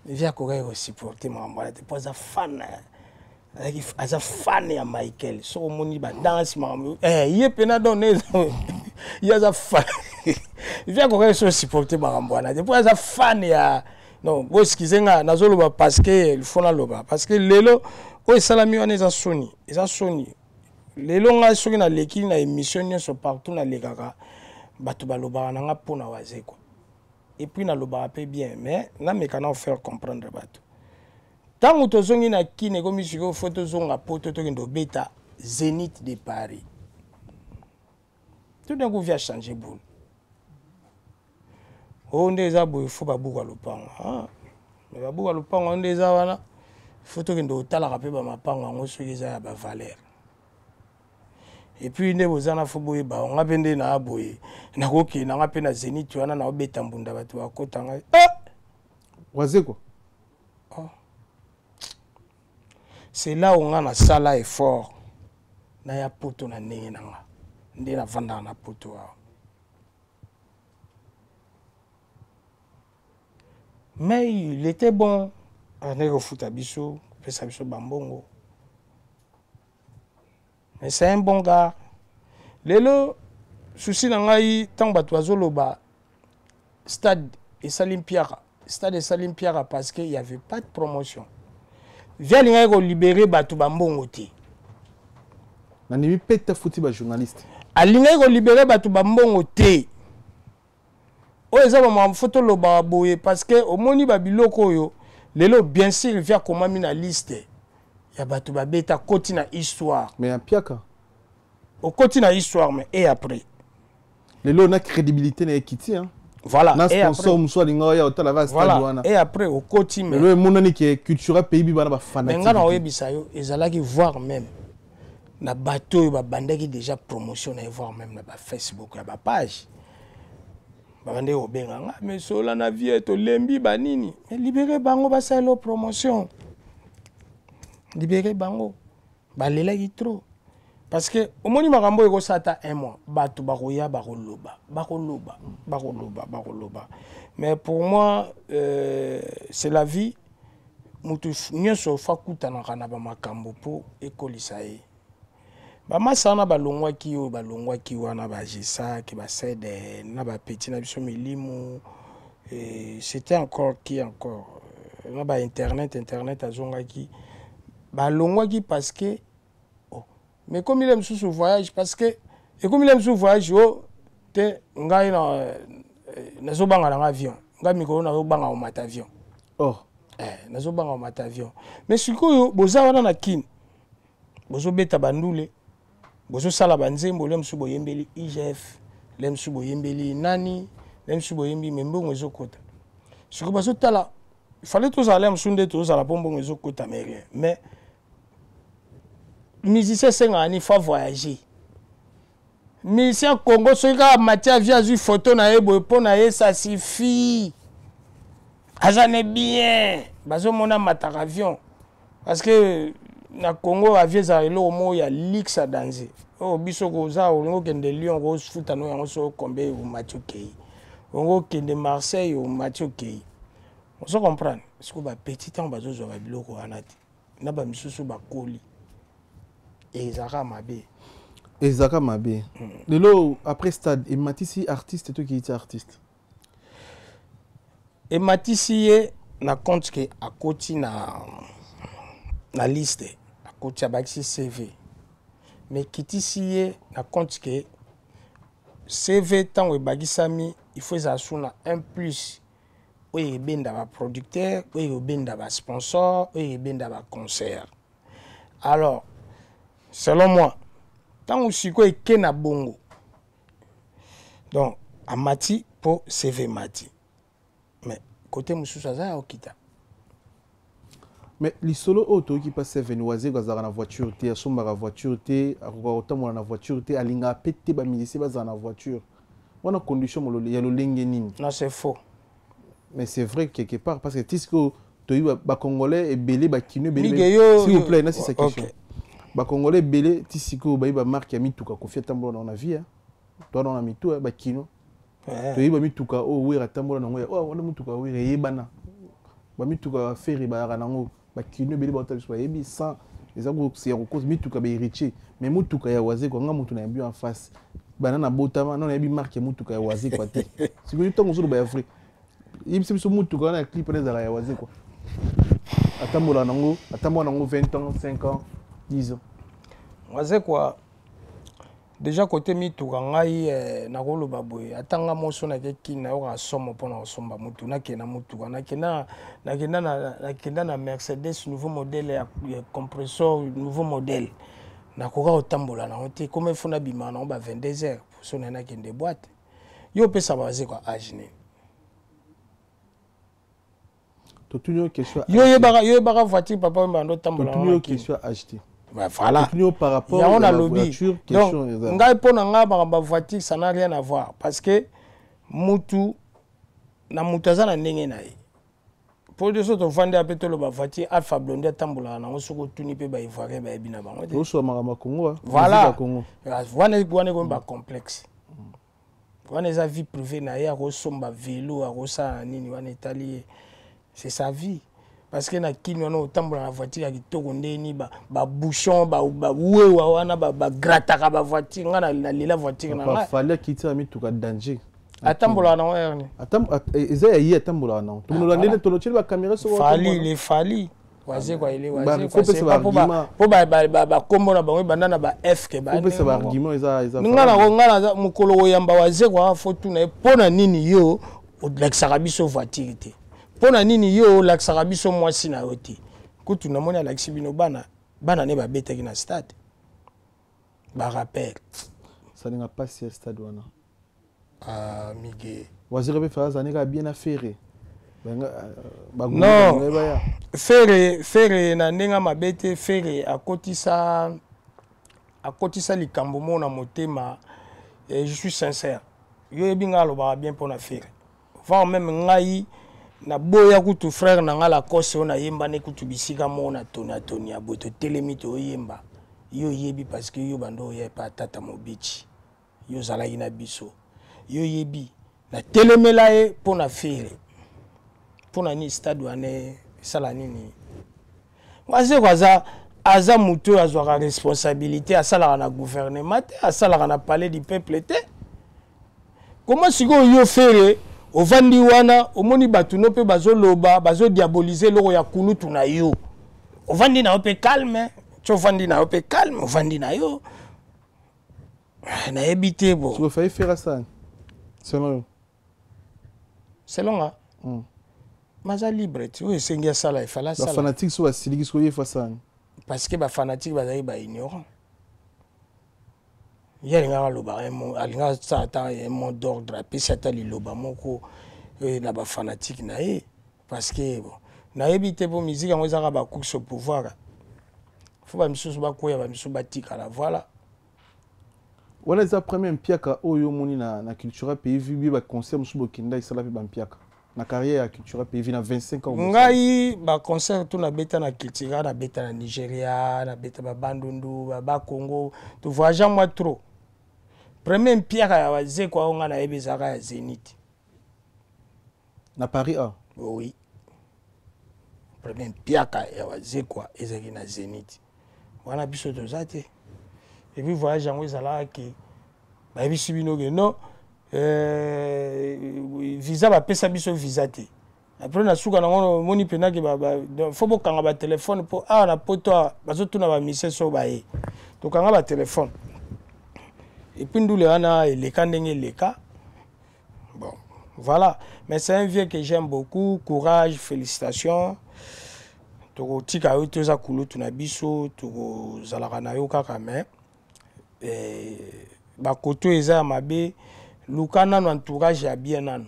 A: via kokai kosupporte makambo wana te po aza fan ya Michael so omoni badanse makambo ye pena don ye aza fan via kokai so supporte makambo wana te po aza fan ya non bo excusez nga nazoloba parce que il faut na loba parce que lelo o salami wana eza soni lelo nga soki na leki na émission nyonso partout na lekaka bato balobaka na nga mpona waze quoi et puis na lobaka pe bien mais na mekana faire comprendre bato tango tozongi na kine komi siko photo zonga poto tokende obeta Zénith de Paris tout d'un coup vient changer boule onde eza boye fo babuka lopango mais babuka lopango onde eza wana photo kende otalaka pe bamapango yango soki eza ya bavaleur et puis nde bozana fo boye baonga mpe nde na boye nakokendanga mpe na Zénith wana naobeta mbunda bato bakota ngai
B: waze quoi
A: c'est là où nga nasala effort na ya poto na ndenge na nga nde navandaka na poto awa mais il était bon ane kofuta biso kopesa biso bambongo mais c'est un bon gars lelo souci na ngai ntango bato bazoloba stade esali mpiaka parce que il y avait pas de promotion via lingai kolibere bato bambongo te
B: nanimi peta futi ba journaliste
A: alingai kolibere bato bambongo te oyo eza bamakambo foto lobaka boye parce que omoni babiloko oyo lelo bien sûr via komami na liste ya bato babeta koti na histoire
B: mais ampiaka
A: okoti na histoire mais et après
B: lelo na crédibilité na ekiti hein
A: Voilà.
B: Na sponsor muso linga ya hôtel va stade wana.
A: Et après au côté mais
B: le monani qui est culturel pays bana ba fanatique.
A: Mais ngana oyebisa yo ezalaki voir même na bateau ba bandaki déjà promotion na voir même na ba Facebook na ba page. Ba bande obenga nga mais sola na vie to lembi banini. Mais libérer bango ba sala promotion. Libérer bango. Ba lelaki trop. Parce que au moni makambo eko sata un mois bato bakoya bakoloba. Mais pour moi c'est la vie. Mutu nyoso fakuta na kana ba makambo po ekolisa ye. Ba masana balongwa ki wana ba jisa ki ba sede na ba petit na biso milimu c'était encore na ba internet azonga ki balongwa ki parce que mais comme il aime sous voyage parce que et comme il aime sous voyage te ngai na zo banga na avion ngai mikolo na zo banga au mat avion nazo banga au mat avion mais sikoyo boza wana na kin bozo beta bandule bozo sala banzembo lem su boyembeli IGF lem su boyembeli nani lem su boyembi membongo ezokota sikoyo bazo tala il fallait tous aller msunde tous à la bombe ezokota mais musicien sengani faut voyager. Musicien Congo soka matière via une photo na ebo pour na ça suffit. Azane bien. Bazo mona mataka avion parce que na Congo avion za elo mo ya lix à danger. Oh biso ko za olingo kende Lyon ko futa no yango so kombe au Mathieu Kei. Ongo kende Marseille au Mathieu Kei. On se comprend. Parce que ba petit temps bazo zo ba biloko anati. Na ba misusu ba koli. Ezaka Mabe. Lelo
B: après stade et Matisi artiste et toi qui es artiste.
A: Et Matisi na compte que à côté na liste à côté à baxi CV. Mais Kitisi na compte que CV tant we bagisami il faut ça suna un plus. Oui benda ba producteur, oui benda ba sponsor, oui benda ba concert. Alors selon moi, tant que je suis na bongo, donc à Mati pour CV Mati. Mais côté Moussousa ça okita.
B: Mais les solo auto qui passe venoiser gazara na voiture té somba la voiture té autant na voiture té alinga pété ba milicier baza na voiture. On a condition il y a le lengeni.
A: Non c'est faux.
B: Mais c'est vrai quelque part parce que tisco to ba congolais et belé ba kinu belé. S'il vous plaît, là c'est sa question. Ba congolais belé tisiko ba marque ya mituka kofia tambola na vie toi dans la mitu ba kino to yiba mituka o wera tambola na ngoya wana mituka wera yebana ba mituka feri ba na ngo ba kino belé ba hotel so yebi sans les agro c'est en cause mituka ba riche mais mituka ya waze ko nga mutu na bien en face banana botama non yebi marque ya mituka ya waze quoi te siko yitongo zulu ba Afrique yibi so mituka na clip na za ya waze quoi atambola na ngo 20 ans 5 ans 10 ans.
A: Moi c'est quoi déjà côté mituka ngai na kolo baboy atanga moso na kina yo ka somo pona somba mutu na kena mutuka na kena na Mercedes nouveau modèle ya compresseur nouveau modèle na koka otambola na hote comme faut na bima na ba 22h pour sona na kende boîte yo pesa baze quoi agine
B: to tunyo question
A: yo yebaka voiture papa mbando tambola
B: to tunyo question acheter.
A: Voilà.
B: Par rapport à la voiture,
A: donc, ngai pona nga ba voiture ça n'a rien à voir parce que mutu na mutazana ndenge na ye. Pour de autres vendre un peu le voiture Alpha Blondy tambola na osoko tuni pe ba ivoire ba ebina bango.
B: Oso mama Congo.
A: Voilà. Wana ko ba complexe. Wana sa vie privée na ye ko somba vélo ko sa nini wana italien. C'est sa vie. Parce que na kini wana otambola na voiture ya kitoko ndeni ba bouchon ba wewa wana ba grataka ba voiture ngana na lela voiture na nga
B: fallait quitter mituka danger
A: atambola na wana
B: eza ya yi atambola na to no ndene to locheli ba caméra so
A: fali waze kwa ile waze po ba kombo na bango banda na ba F ke ba
B: po pesa ba argument eza
A: ngana mukolo yamba waze kwa foto na pona nini yo odlexaka biso voiture te pona nini yo laksaka biso mwasi na yote kutu na moni alaksi bino bana ne ba betaki na stade ba rappel
B: ça n'inga pas si stade wana
A: à Miguel.
B: Waziri pe faire ça bien affaire.
A: Non, Ferre na nenga mabete Ferre akotisa likambo mona motema et je suis sincère. Yo binga loba bien pour na Ferre. Va même ngai na boya kutu frère na ngala kose ona yemba ne kutu bisika mona toni aboto telemi to yemba. Yo yebi parce que yo bando ye pa tata mobichi. Yo zalaki na biso. Yo yebi na telemela e pour na Ferre. Pour nani stade wane sala nini waze kwaza aza mutu azwaka responsabilité asalaka na gouvernement te asalaka na palais du peuple te comment siko yo Ferre ovandi wana omoni batu no pe bazoloba bazodiaboliser loko ya kulutu na yo ovandi na ope calme ovandi na ope calme ovandi na yo na ebite bo
B: tu veux faire ça selon
A: nga maza libre tu veux sengia sala il fallait sala
B: fanatique so basiliki so yefa ça
A: parce que ba fanatique bazali ba ignorant yelinga loba alinga sata un mot d'ordre puis sata liloba moko na ba fanatique na ye parce que bon na ebité pour musique ngo zaka ba course au pouvoir faut ba misusu ba koya ba misusu batika la voilà
B: wala za premier mpiaka oyo moni na culture pays vu ba concert musu bokinda isala pe ba mpiaka na carrière culture pays na 25 ans
A: ngai ba concert tout na beta na culture na beta na Nigeria na beta ba bandundu ba Congo tu voyage moi trop premier mpiaka ya waze kwa nga na ebezaka ya Zénith
B: na Paris A
A: oui premier mpiaka ya waze kwa ezaki na Zénith wana biso tozate et puis voyage ngo ezala ki ba biso binoge non visa ba pesa biso visa te après na suka na ngono moni pena ke faut bokanga ba téléphone pour na poto bazotuna ba mission so ba ye to kanga ba téléphone et puis ndule wana eleka ndenge eleka bon voilà mais c'est un vieux que j'aime beaucoup courage félicitations to tika yo toza kulutu na biso to zalaka na yo kaka mais ba koto eza mabe lukana no entourage ya bien nano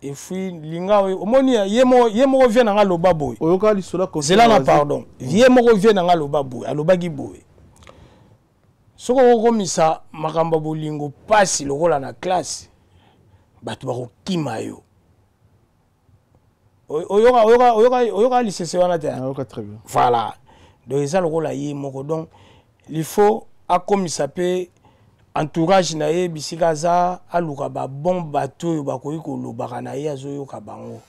A: et puis linga omoni yemo vient na loba boy
B: oyoka lisola ko
A: zela na pardon yemo vient na loba boy alobaki boy soko komisa makamba bolingo pasi lokola na classe batu bako kima yo oyoka lisese wana te
B: oyoka très bien
A: voilà donc eza lokola yemo donc il faut akomisa pe entourage na ye bisika za aluka ba bon bateau bakoyi kolobaka na ye azoyoka bango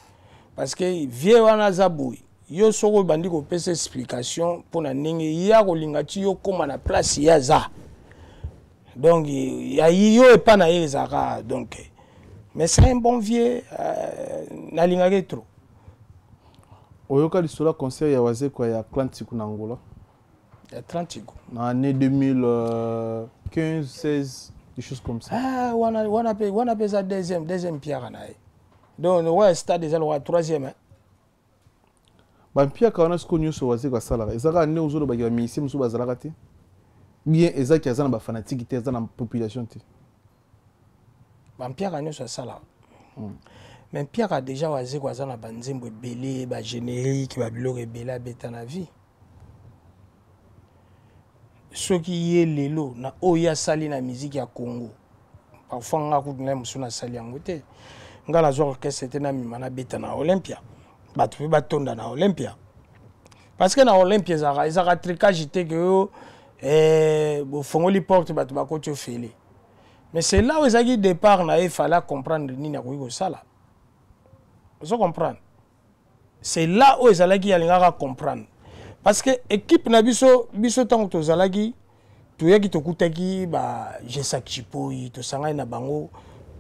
A: parce que vie wana za boy yo soko bandi ko pesa explication pona ndenge ya kolinga ti yo koma na place ya za donc ya yo epa na ye zaka donc mais c'est un bon vieux na linga trop
B: oyoka lisola concert ya waze kwa ya Atlantique na Angola
A: ya Atlantique
B: en année 2015 16 des choses comme ça
A: wana pe ça deuxième pierre na donc ouais stade déjà le troisième
B: ba pierre kana sko nyuso waze kwa sala ezaka ne uzolo ba misi musu bazalaka te bien ezaki azana ba fanatique te azana population te
A: ba pierre nyuso sala mais pierre a déjà waze kwa zana ba nzembo belé ba générique ba biloko ebela beta na vie ce qui est lelo na oya sali na musique ya Congo parfois nga kutuna musuna sali yango te nga la zo orchestre te na mimana beta na Olympia batu pe batonda na Olympia parce que na Olympia ezaka tricage te que bo fongoli porte batu bakoti ofele mais c'est là où ezaki départ na il fallait comprendre nini akoki kosala vous comprendre c'est là où ezalaki yalingaka comprendre parce que équipe na biso tango tozalaki toyaki tokutaki ba Jesak Chipoi to sangai na bango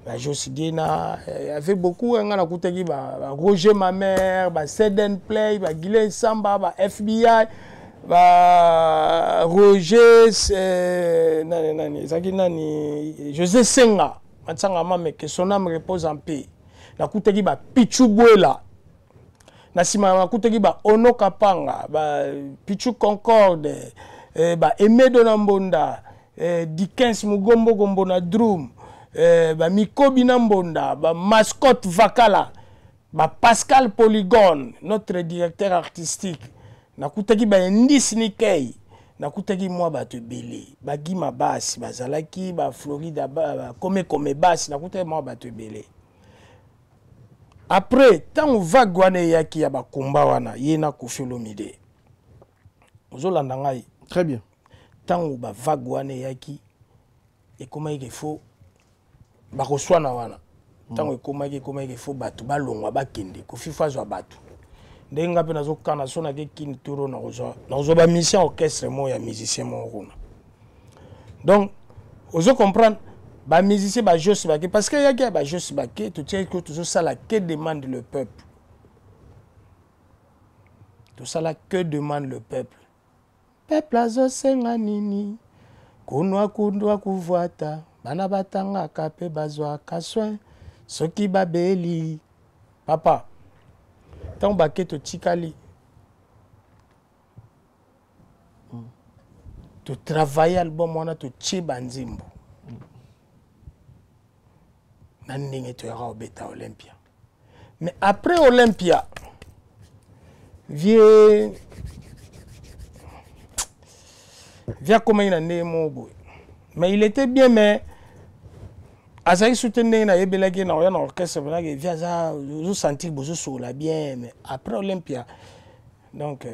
A: ba Josidena avec beaucoup nga na kutaki ba Roger Mamère ba Seden Play ba Guilin Samba ba FBI ba Roger nani José Senga matsanga mame que son âme repose en paix na kutaki ba Pichu Buela na sima makuteki ba Ono Kapanga ba Pichu Concorde ba Emedo na Mbonda Dickens Mugombo Gombo na drum Miko Binambonda, Mascotte Vakala, Pascal Polygone, notre directeur artistique. Nakutaki ba Ndis Nikei, nakutaki moi bato belé, ba Gima Basi, ba Zalaki, ba Florida, ba Kome Basi, nakutaki moi bato belé. Après, tant on va gouane yaki ya ba komba wana, yena Koffi Olomide. Ozolanda ngai.
B: Très bien.
A: Tant on va gouane yaki, et comment il faut, ba reçoana wana. Tant on comment il faut batu, ba longwa ba kende, Koffi fazwa batu. Ndenga pe nazo kana sona ke kin turo na ozo ba mission orchestre mo ya musicien mo rona. Donc ozo comprendre ba musicien ba Jos Baké parce que yaki ba Jos Baké tout tient que toujours ça la que demande le peuple. Tout ça la que demande le peuple. Peuple azo senga nini kunwa kundwa kuvuata bana batanga kape bazwa kaswe soki babeli papa. Tant que tu tikali, tu travailles album on a tu chibanzimbo. Nandingue tu iras au Beta Olympia. Mais après Olympia, viens comment il a né mon boy. Mais il était bien mais Azaï soutenir na yebelaki na oya na orchestre belaki via ça vous sentir bozo sur la bien mais après Olympia donc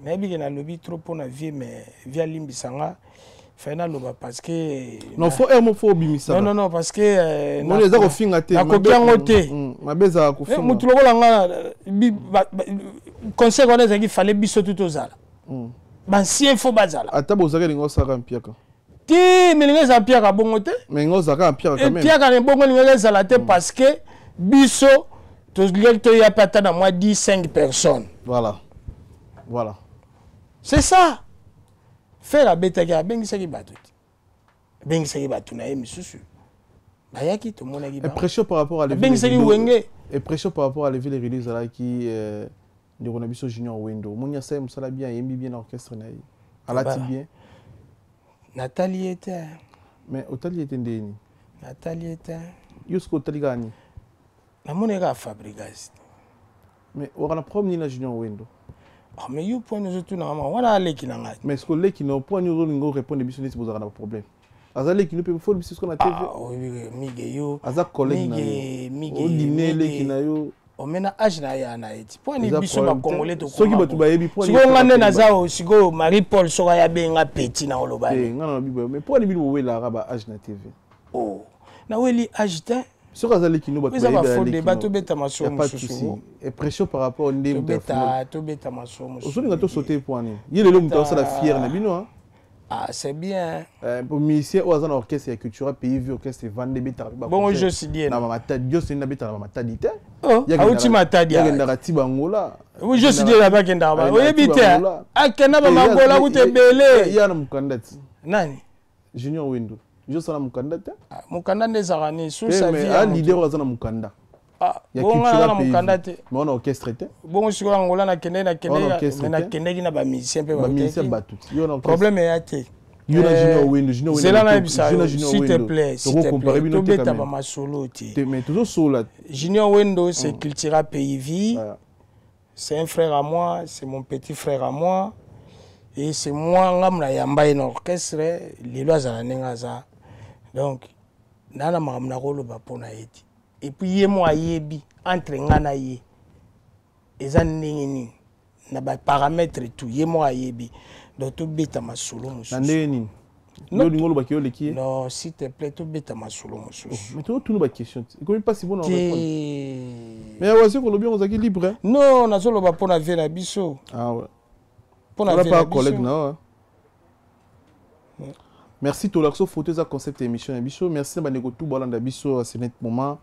A: na yebi na lobby trop pour na vie mais via limbisanga fena loba parce que
B: non faut faut bimisa
A: non parce que
B: on les a refinga te
A: na kokiango te
B: mabeza ko finga
A: mutu lokola nga conseil on ezaki fallait biso tout ozala ban si info bazala
B: ata bozaka lingo saka mpiaka
A: ti milinga za Pierre Kabongote
B: mais ngozaka Pierre quand même
A: Pierre Kabongo linga za la tête parce que biso to lecteur ya pata na moi 15 personnes
B: voilà
A: c'est ça faire la bête qui a bengi ki batu na emisusu bayaki to mona ki ba
B: pression par rapport à les
A: bengi saki wenge
B: et pression par rapport à les villes release là qui de Ronabiso Junior Wendo monia sa musala bien yembi bien orchestre na alati bien
A: Nathalie était.
B: Mais Nathalie était ndeni.
A: Nathalie était.
B: Yusko Taligani.
A: La monnaie a fabriqué.
B: Mais on a promis la Junior Wendo.
A: Ah mais you point nous tout normalement. Voilà les qui n'ont.
B: Mais ce que les qui n'ont point nous n'ont répondre bis n'est pas un problème. Azali qui nous peut faut bis ce qu'on a TV.
A: Ah oui Miguel.
B: Azak collègue na. Miguel. Au dîner les qui n'a yo.
A: On mena âge na ya na eti. Point ni biso ba congolais to.
B: Ceux qui batu ba yebi point.
A: Siko ngane na zao siko Marie Paul soka ya benga petit na oloba.
B: Eh ngana bibo mais point ni bibo wela raba âge na TV.
A: Oh. Na weli âge te.
B: Sur Azali qui nous batu
A: ba yebi. Ils ont bateau beta maso
B: mususu. Et pression par rapport au ndem
A: beta to beta maso mususu.
B: Osoni ngato sauter point ni. Yele lo muto ça la fière na bino hein.
A: Ah, c'est bien.
B: Pour musicien au hasard orchestre et culture pays vu orchestre vendre beta.
A: Bon je suis bien.
B: Na mata Dieu c'est na beta na mata dite.
A: Oh, auti matadi.
B: Ya ngenda kati bangola.
A: Oui, je suis bien là-bas kenda ba. Oui bite. Akena ba mangola ute bele.
B: Ya na mukandati.
A: Nani?
B: Junior Wendo. Je suis na mukandati.
A: Mukanda ndezarani sous sa vie.
B: Mais un leader au hasard na mukanda.
A: Ah, bon na mukandati.
B: Mais on orchestre te.
A: Bon siko ngola na kende mais na kende ki na ba musicien pe ba.
B: Ba musicien battu.
A: Problème est até.
B: Yona Junior Wendo, Junior Wendo.
A: S'il te plaît, s'il te plaît. To beta ba masolo ti.
B: Mais toujours solo.
A: Junior Wendo c'est Cultura Pays Vie. C'est un frère à moi, c'est mon petit frère à moi. Et c'est moi ngamna yamba en orchestre, lelo azana nengaza. Donc nana mamna rolo ba pona eti. Et puis yemo ayebi entre ngana ye. Eza ningini na ba paramètres tout yemo ayebi. Donc to beta masolo mususu.
B: Nandeni. Non, non,
A: s'il te plaît, tu bêtes ma solo mususu.
B: Mais tu as une question. Comment pas si bon on répond. Mais voici qu'on bien on libre.
A: Non, on a solo ba pona vie na biso.
B: Ah ouais.
A: Pona
B: vie na collègue non. Merci to l'axo photo za concept émission biso. Merci na banego tout balanda biso à ce moment.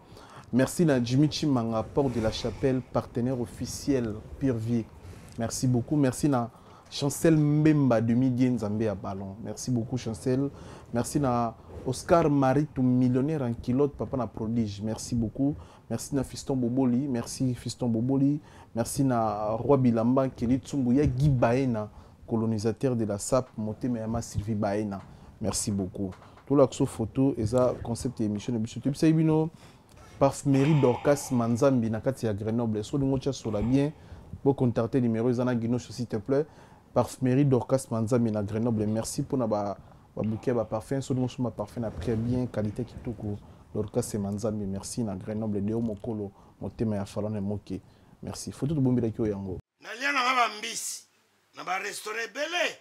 B: Merci na Jimmy Chimanga Porte de la Chapelle partenaire officiel Pure Vie. Merci beaucoup. Merci na Chancel Mbemba de Midi Nzambe à Ballon. Merci beaucoup Chancel. Merci na Oscar Marie, tout millionnaire en kilote, papa na prodige. Merci beaucoup. Merci na Fiston Boboli. Merci Fiston Boboli. Merci na Roi Bilamba, Kelly Tsumbuya, Guy Baena, colonisateur de la SAP, Moté Meyama Sylvie Baena. Merci beaucoup. tout l'axo photo et ça concept émission de biso tu sais bino parfumerie Dorcas Manzambi na kati ya Grenoble so lingo tia sola bien pour contacter numéro ezana gino s'il te plaît parfumerie Dorcas Manzambi na Grenoble merci pour na ba bouquet ba parfum so lingo ma parfum na très bien qualité kitoko Dorcas Manzambi merci na Grenoble de mokolo motema ya falana moke merci photo to bombela ki yango
D: na lia na ba mbisi na ba restaurant belé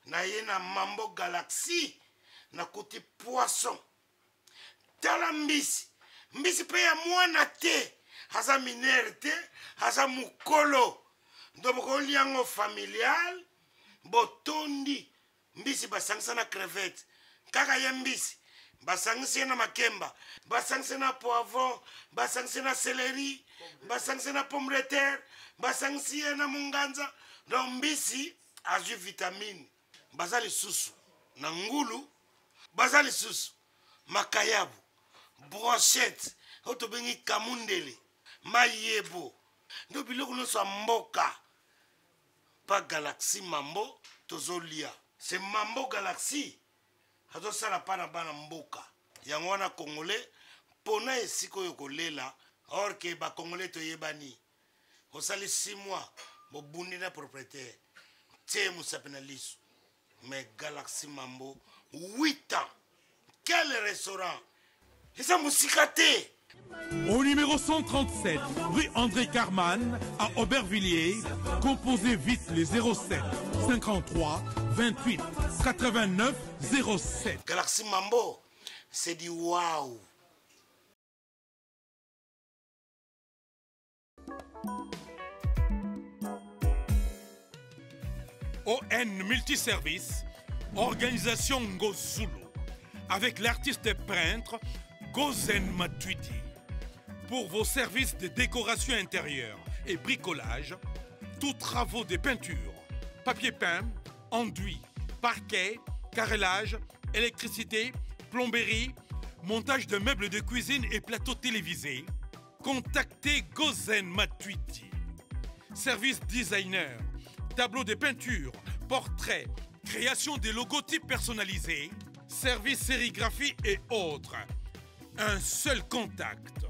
D: na ye na Mambo Galaxy na côté poisson tala mbisi mbisi pe ya mwana te haza minere te haza mukolo ndoboko liango familial botondi mbisi basangisa na crevette kaka ye mbisi basangisa na makemba basangisa na poivron basangisa na céleri basangisa na pomme de terre basangisa na munganza donc mbisi azu vitamine bazali susu na ngulu bazali susu makayabu brochette otobengi kamundele mayebo ndo biloko nyonso ya mboka pa Galaxy Mambo tozolia c'est Mambo Galaxy azosala pa na bana mboka yango wana congolais mpona esika oyo kolela or ke bacongolais toyebani osali 6 mois bobundi na propriétaire tie mosape na liso mais Galaxy Mambo 8 ans quel restaurant et ça musicate.
C: Au numéro 137, rue André Carman, à Aubervilliers, composez vite les 07 53 28 89 07.
D: Galaxy Mambo, c'est du waouh.
C: ON Multiservice, organisation Ngozulu, avec l'artiste peintre Gozen Matuidi. Pour vos services de décoration intérieure et bricolage, tous travaux de peinture, papier peint, enduit, parquet, carrelage, électricité, plomberie, montage de meubles de cuisine et plateaux télévisés, contactez Gozen Matuidi. Service designer, tableau de peinture, portrait, création de logotypes personnalisés, service sérigraphie et autres. Un seul contact.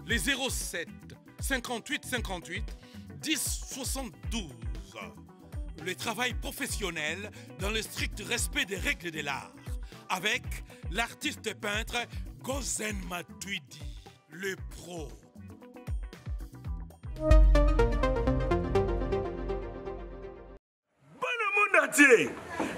C: Les 07 58 58 10 72. Le travail professionnel dans le strict respect des règles de l'art. Avec l'artiste peintre Gozen Matuidi, le pro.
E: Bonne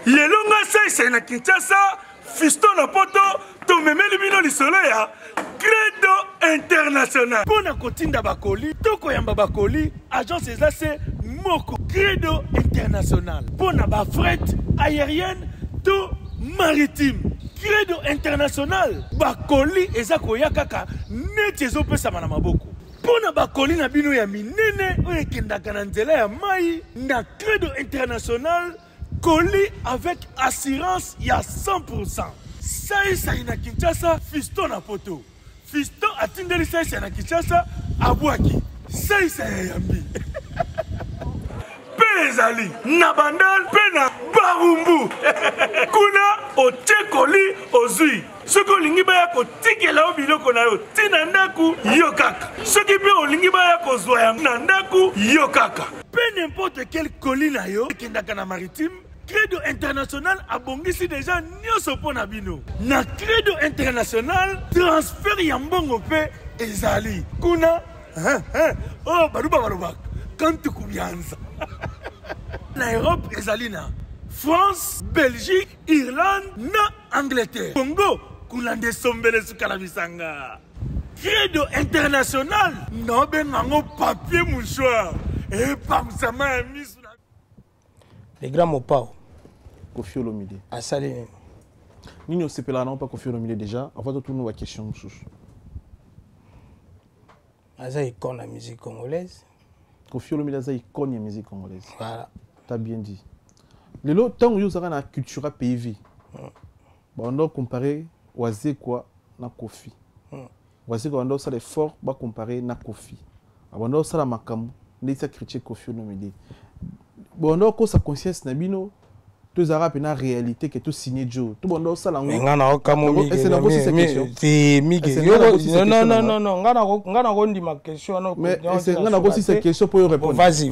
E: Yelonga c'est na Kinshasa, Fiston na poto, tomemeli bino lisolo ya Credo International. Pona kotinda bakoli, toko yamba bakoli, agence ezase moko Credo International. Pona ba fret aérienne to maritime. Credo International. Bakoli ezako kaka neti ezopesa na maboko. Pona bakoli na bino ya minene oyo ekendaka na nzela ya mai na Credo International. Colis avec assurance il y a 100%. Ça y na Kinshasa, Fiston na poto. Fiston a tindeli ça y na Kinshasa, Abouaki. Ça y yambi. Pezali, Nabandal, Pena, Barumbu. Kuna, o Tchekoli, Ozui. Ce que l'ingba ya ko tikela obiloko na yo, tinandaku yokaka. Ce qui peut o l'ingba ya ko zoya nandaku yokaka. Peu n'importe quel colis na yo, kendaka na maritime. Credo International a bongisi déjà nyoso pona bino. Na Credo International, transfert yambongo pe ezali. Kuna, oh, baruba, quand tu kubianza. Na Europe ezali na France, Belgique, Irlande, na Angleterre. Congo, kuna nde sombele sukala bisanga. Credo International, non bengango papier mouchoir. Et pam sama mis.
A: Les grands Mopao.
B: Kofi Olomide.
A: À Salé.
B: Nous sommes pas non pas Kofi Olomide déjà. On va te tourner la question sous.
A: Aza icône la musique congolaise.
B: Kofi Olomide aza icône la musique congolaise.
A: Voilà.
B: T'as bien dit. Les lots tant que vous avez la culture PV. On doit comparer Oazé quoi na Kofi. Oazé quoi on doit ça les forts va comparer na Kofi. On doit ça la makamu. N'esa critiquer Kofi Olomide. Bon on doit sa conscience na bino. tous arabes une réalité que tout signé Joe tout bon ça là
A: ngana okamomi
B: c'est aussi cette question
A: c'est migi non ngana gondi ma question non
B: mais c'est ngana aussi cette question pour répondre
A: vas-y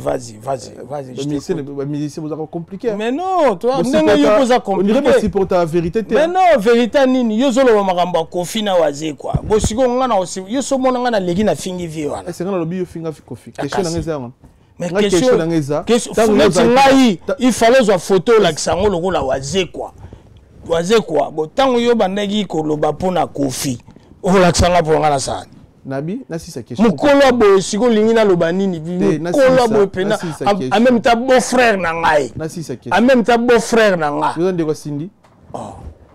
B: musicien vous avez compliqué
A: mais non toi ndenge yo posa compliqué
B: on dirait pour ta vérité
A: mais non vérité nini yo zolo makambo kofi na waze quoi bo siko ngana aussi yo so mona ngana legi na fingi vie wana
B: c'est ngana lobi yo finga kofi question na ngeza
A: mais question il fallait une photo là que ça ngolo ko la waze quoi bon tango yo bandaki ko loba pona kofi o la tsanga pour ngana sa
B: nabi na si sa question
A: mukolo bo siko lingi na loba nini mukolo bo pena en même temps beau frère na ngai
B: na si sa question
A: en même temps beau frère na nga
B: yo ndeko Cindy
A: oh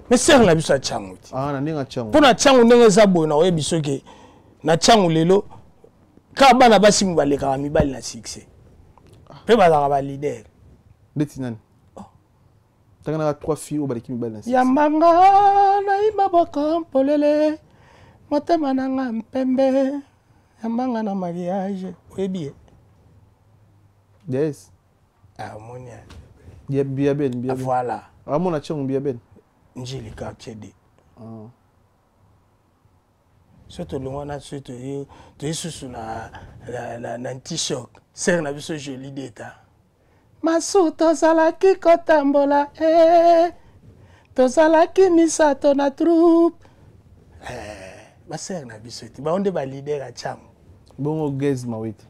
A: mais sœur na biso changu
B: na ndinga changu
A: pona changu ndenge za bo na oyebiso ke na changu lelo ka bana basi mubaleka mibali na succès pe bazaka ba leader
B: ndeti nani tangana 3 filles au baleki mibali na
A: yambanga na imaboko mpolele motema nanga mpembe yambanga na mariage oyebi
B: yes
A: monia
B: bien
A: voilà
B: amona changu bien
A: njili quartier D surtout le wana surtout tu sous na anti-choc ser na biso joli d'état masuto salaki kotambola tozalaki misato na troupe baser na biso ti baonde ba leader a changu
B: bongo Gez Mawete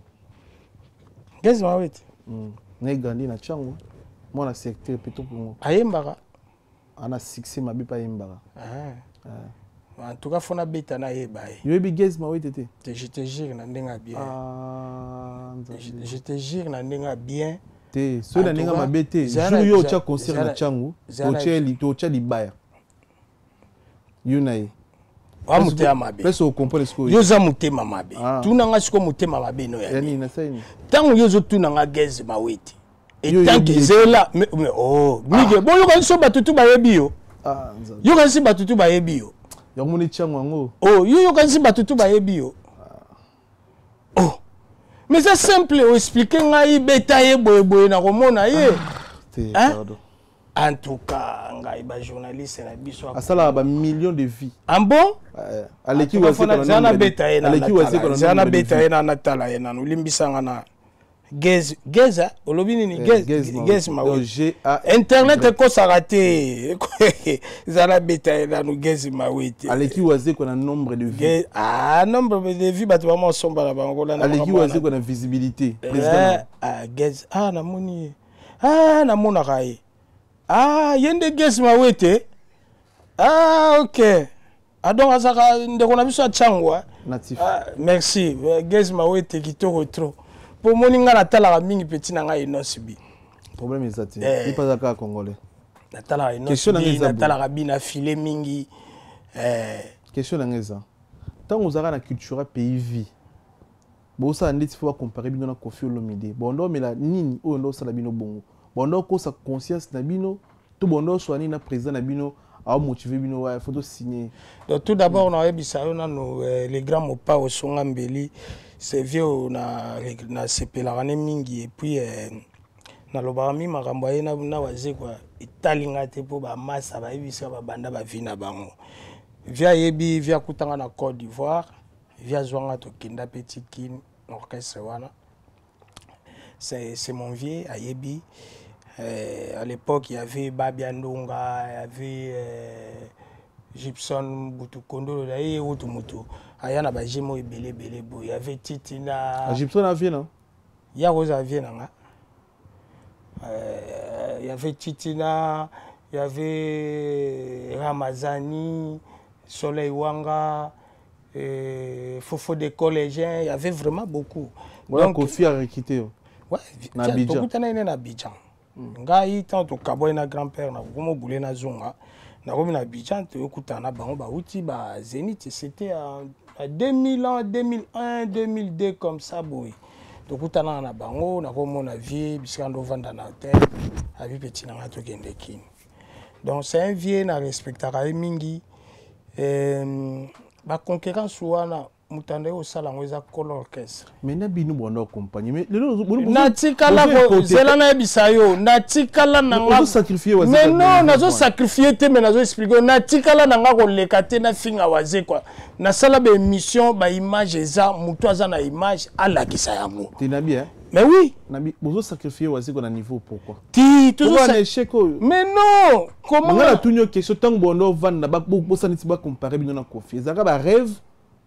B: ne grandi na changu mona secteur plutôt pour
A: ayembaka
B: ana succès mabi pa yembaka
A: en tout cas fona beta na yebaye
B: yo bi Gez Mawete
A: je te jure na ndenga bien je te jure na ndenga bien
B: te so na ndenga mabete jour yo cha concert na changu to cha libaya yunaye
A: wa mutema mabe
B: peso comprendre ce que
A: yo za mutema mabe tuna nga siko mutema mabe no ya
B: ni na saini
A: tango yo zo tuna nga Gez Mawete et tant que zela mais oh mige bon yo kan so batutu ba yebi yo yo kan si batutu ba yebi yo
B: yo moni changu ngo
A: oh yo kan si batutu ba yebi yo oh mais c'est simple o expliquer ngai beta ye boye na komona ye en tout cas ngai ba journaliste na biso
B: asala ba millions de vies
A: en bon
B: aleki wasi
A: na beta ye na beta ye na tala ye na ulimbisanga na Geza olobi nini Gez Mawete internet ko sarate zala beta na no Gez Mawete
B: aleki waze ko na nombre de vies
A: nombre de vies bato ba somba la bango la
B: aleki waze ko na visibilité président
A: Gez na moni na mona kai yende Gez Mawete OK donc azaka ndeko na biso changwa
B: natif
A: merci Gez Mawete kitoko trop pour moninga na tala mingi petit na nga inosibi
B: problème ezati ni pasaka congolais
A: na tala inosibi na tala bina filet mingi
B: question na ngeza tant ozaka na culture pays vie bo ça nditi faut comparer bino na Koffi Olomide bondo mela nini o ndo sala bino bongo bondo ko sa conscience na bino to bondo soani na président na bino a motiver bino wa faut signer
A: donc tout d'abord on a ebisa na les grands mopa au songa mbeli c'est vieux na sepela ne mingi et puis na lobami makambo ye na waze quoi italinga te po ba massa ba ebisa ba banda ba vina bango via yebi via kutanga na Côte d'Ivoire via zwanga to kinda petit kin orchestre wana c'est mon vieux à yebi à l'époque il y avait Babia Ndonga il y avait Gibson Butukondo là et autre moto ayana ba jemo ebele bo il y avait Titina
B: Gibson à Vienne
A: il y a Rose à Vienne il y avait Titina il y avait Ramazani Soleil Wanga Fofo des collégiens il y avait vraiment beaucoup
B: donc Koffi a quitté
A: ouais na Abidjan ngai tant to kaboy na grand-père na komo boulé na zonga na komi na Abidjan to okutana bango ba uti ba Zénith c'était en 2000 ans 2001 2002 comme ça boy to kutana na bango na komo na vie biskando vanda na hôtel abi petit na to kende kin donc c'est un vieux na respectera mingi ba concurrence wana mutande au salango eza kolo orchestre.
B: Mais na bino bondo accompagner. Mais
A: natikala ko zela na bisayo natikala nanga
B: sacrifier wazi.
A: Mais non nazo sacrifier te mais nazo expliquer natikala nanga ko lekate na finga waze quoi. Na sala ba émission ba image eza mutu aza na image ala kisa yango.
B: Tinabi hein.
A: Mais oui.
B: Nabi bozo sacrifier wazi ko na niveau pourquoi?
A: Ti toujours
B: un échec.
A: Mais non, comment
B: on a tout une question tant bondo vanda ba bo saniti ba comparer bino na confiance. Ça ba rêve.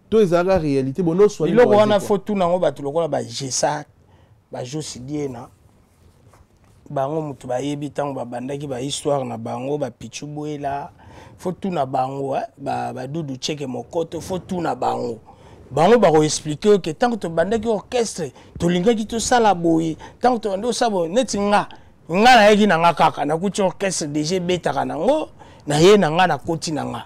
B: Tout est la réalité. Bon, nous soyons.
A: Il y a une photo dans le bateau, le Gessa, le Josidie, bango mutu ba yebi tango ba bandaki ba histoire na bango ba pichuboe la photo na bango ba dudu cheke mokoto photo na bango ba expliquer que tant que to bandaki orchestre to lingaki to sala boye tant que to ndo sabo netinga na yeki na ngakaka na kuti orchestre DG beta kanango na ye na nga na koti na nga.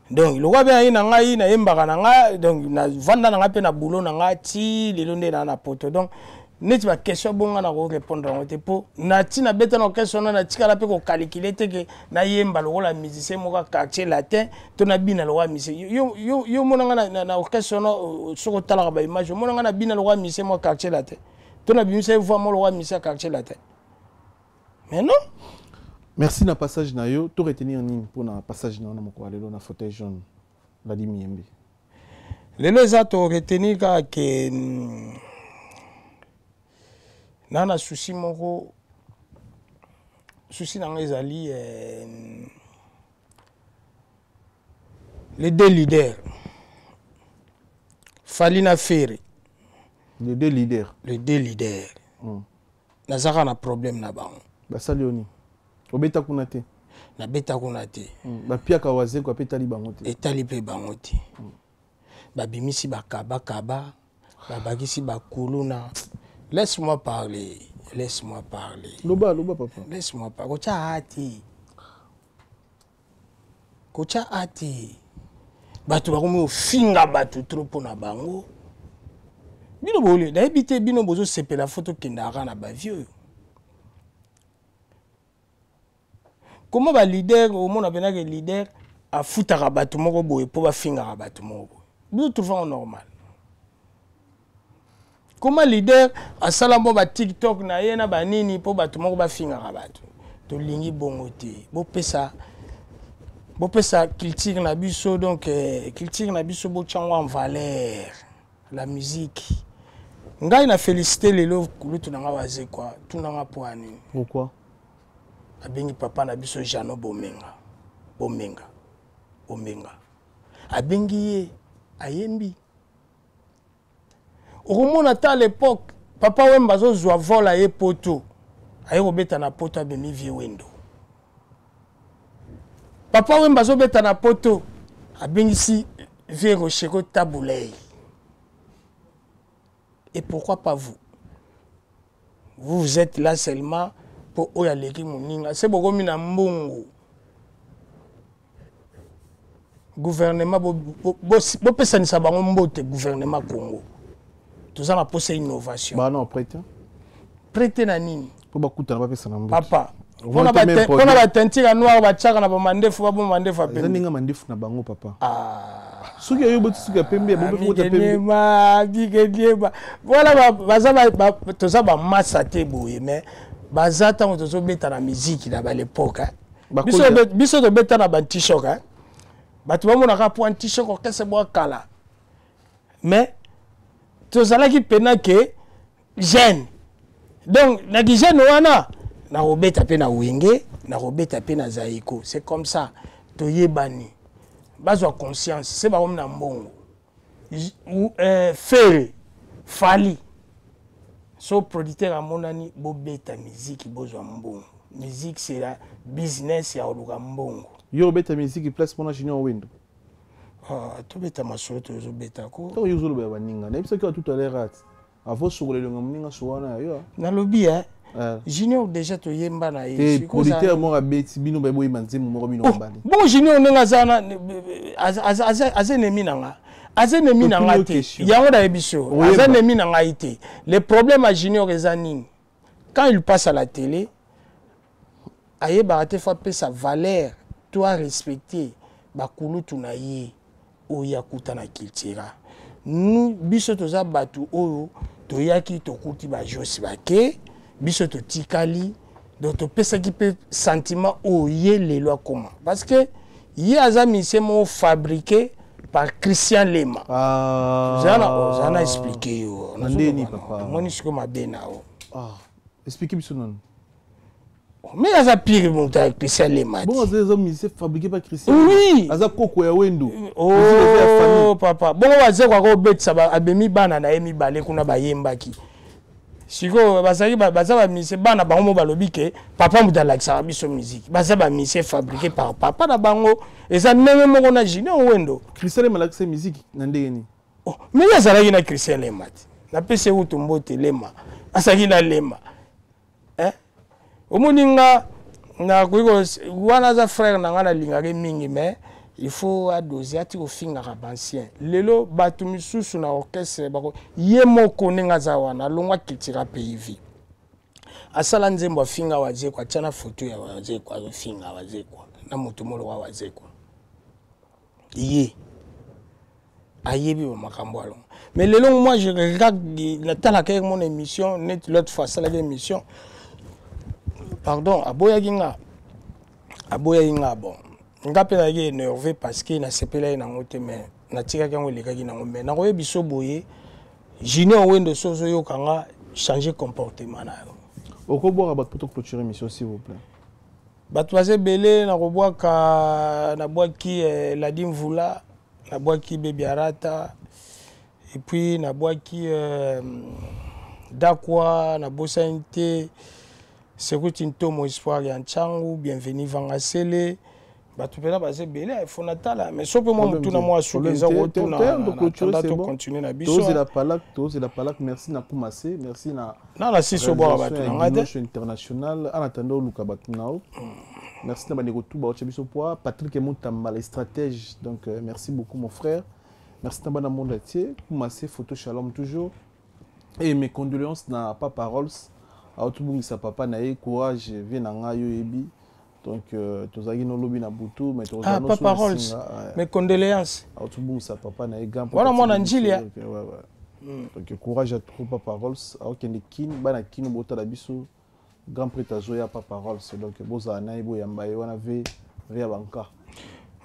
A: Donc le roi bien na ngai na yembaka na nga donc na vanda na nga pe na boulot na nga ti lelo nde na poto donc neti ba question bonga na ko répondre en te po na ti na beta na question na tikala pe ko calculer te ke na yemba lo la musicien mo ka quartier latin to na bina lo wa musicien yo mo na na orchestre no soko tala ba image mo na bina lo wa musicien mo quartier latin to na bimisa voix mo lo wa musicien quartier latin. Mais non.
B: Merci na passage na yo to retenir nini pour na passage na moko alelo na fauteuil jaune la dimiembe.
A: Lelo za to retenir ka ke nana souci moko souci na ngezali les deux leaders Falina Ferry
B: les deux leaders
A: nazaka na problème na bango
B: basalioni obeta kuna te
A: na beta kuna te
B: ba piaka waze ko petali bango te
A: etali pe bango te ba bimisi ba kaba ba bagisi ba kuluna. Laisse-moi parler.
B: Loba papa.
A: Laisse-moi parler. Kocha ati. Batu bakomi finga batu trop na bango. Bino bole, na ebité bino bozo sepela photo kindara na ba vieux. Comment ba leader au monde abena que leader a futaka batu moko boye po ba finga batu moko. Bino trouvons normal. Comment leader a salambo ba TikTok na yena ba nini po batu moko ba finga batu. To lingi bongo te. Bo pesa culture na biso donc culture na biso bo tchangwa en valeur la musique. Ngai na féliciter lelo kulutu na nga waze quoi. Tuna nga poani.
B: Pourquoi?
A: Abengi papa na biso Jano Bomenga. Abengi ye ayembi. Au moment à l'époque, papa Wemba zo zwa vola ye poto. Aye robeta na poto abemi vie wendo. Papa Wemba zo beta na poto abengi si vie rocheko taboulei. Et pourquoi pas vous? Vous êtes là seulement pour oyaleki muninga. C'est beaucoup mina mbongo. Gouvernement bo pesa ni sabango mbote gouvernement Congo. Tout ça pour innovation.
B: Bah non, prêter.
A: Prêter na nini?
B: Pour ba kuta na ba pesa na mbote.
A: Papa. On a ba tentira noir ba tchaka na ba mandefu ba mandefu apembe.
B: Zaninga mandefu na bango papa. Ah. Suki yo botu suki pembe bo be kota pembe. Voilà ba tout ça ba massa te boye mais baza tango tozo beta na musique na ba l'époque. Biso to beta na ba t-shirt hein. Batu ba mona ka point t-shirt ko kese bo kala. Mais tozalaki pena ke jeune. Donc na jeune wana na robeta pe na wenge, na robeta pe na zaiko. C'est comme ça to yebani. Bazwa conscience, c'est ba na mbongo. Ferry Fali. So producteur a monani bo beta musique bozwa mbongo. Musique c'est la business ya oluka mbongo. Yo beta musique place pour na junior wendo.
A: To beta masolo to zo beta ko.
B: To yo zo lo ba baninga. Na biso ko tout à l'heure avant sur le ngominga sowana yo.
A: Na lobi Junior déjà to yemba na
B: ye. Et producteur mo ka beti bino ba boy manzimu mo bino mbali.
A: Bon Junior nenga zana azene nanga. Azene nanga te. Yango da ebiso. Azene nanga ite. Le problème à Junior ezanine. Quand il passe à la télé, aye ba te fa pe sa valeur, toi respecter ba kulutu na ye o yakuta na kiltira. nous biso toza batu oyo toyaki tokuti ba josi bake biso totikali donc topesaki pe sentiment oyo lelo akoma parce que ye aza musicien mo fabriqué par Christian Lema. Zana expliqué yo.
B: Nandeni papa.
A: Moni siko mabena o.
B: Ah, expliquez biso non.
A: Mais aza pire mon ta Christian Lema.
B: Bon aza musicien fabriqué par Christian.
A: Oui.
B: Aza koko ya wendo.
A: Oh papa. Bon waze kwa ko betsa ba abemi bana na emi bale kuna bayembaki. Siko bazaki baza ba musicien bana bango mo balobi ke papa mutala kisaka biso musique. Baza ba musicien fabriqué par papa na bango. Et ça même moko na jina wendo.
B: Christian Lema la musique na ndeni.
A: Oh, mais ya zalaki na Christian Lema. Na pese utumbo telema. Asaki na Lema. Omoninga na kuiko wana za frère na ngana lingaki mingi mais il faut adoser ati ofinga ka bancien. Lelo batu misusu na orchestre bako ye moko ninga za wana longwa kitira PIV. Asala nzembo afinga waze kwa chana photo ya waze kwa ofinga waze kwa na mutu molo wa waze kwa. Ye ayebi ba makambo along. Mais lelo moi je regarde la talaka mon émission net l'autre fois ça la émission. Pardon, aboya ginga bon. Nga pe na énervé parce que na sepela na ngote mais na tika kango lekaki na ngombe. Na koye biso boye Junior wendo sozo yo kanga changer comportement na yo.
B: Okoboka ba poto clôturer émission s'il vous plaît.
A: Bato baze belé na koboka na boaki Ladim Vula, na boaki Baby Arata et puis na boaki Dakwa na Bosanité. C'est une tomo espoir ya Nchangu, bienvenue Vangasele. Bato pela baze belé il faut natala mais so pe moi mutu na moi sur les autres na continuer na biso.
B: Tous la palak merci na Koumassé, merci na
A: na si so boa bato na ngade
B: international en attendant Luka Batunao. Merci na baneko tout ba biso poa Patrick Mutamba les stratèges donc merci beaucoup mon frère. Merci na bana monde entier Koumassé photo shalom toujours et mes condoléances na Papa Rolls. Autubungisa papa na ye courage vient na nga yo ebi donc tozaki no lobi na butu mais tozaki no
A: Papa Rolls mes condoléances
B: autubungisa papa na ye grand
A: voilà mon anjilia
B: donc courage à trop Papa Rolls aokende kin bana kin bota la biso grand prêtre zoya Papa Rolls donc boza na ibo yamba ye wana ve via banka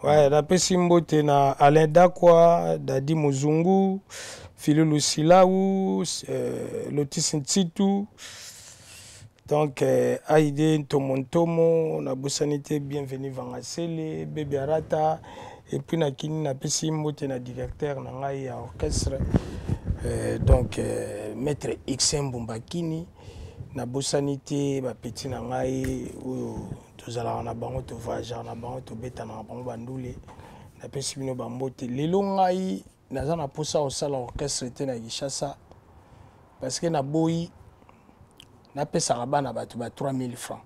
A: ouais la pesi mbote na Alain Dakwa Dadi Muzungu Philo Lusilaou Lotis Ntitu. Donc, Aïdé Tomontomo, na Bosanité, bienvenue Vangasele, Baby Arata, et puis na kini na Pessimbo, na directeur na ngai ya orchestre. Donc, Maître Xen Bombakini, na Bosanité, ba petit na ngai, tozala na bango to voyager na bango to beta na bango bandule, na Pessimino bambote. Lelo ngai, naza na posa osala orchestre te na Gishasa, parce que na boyi, na pesa bana batu ba 3000 francs.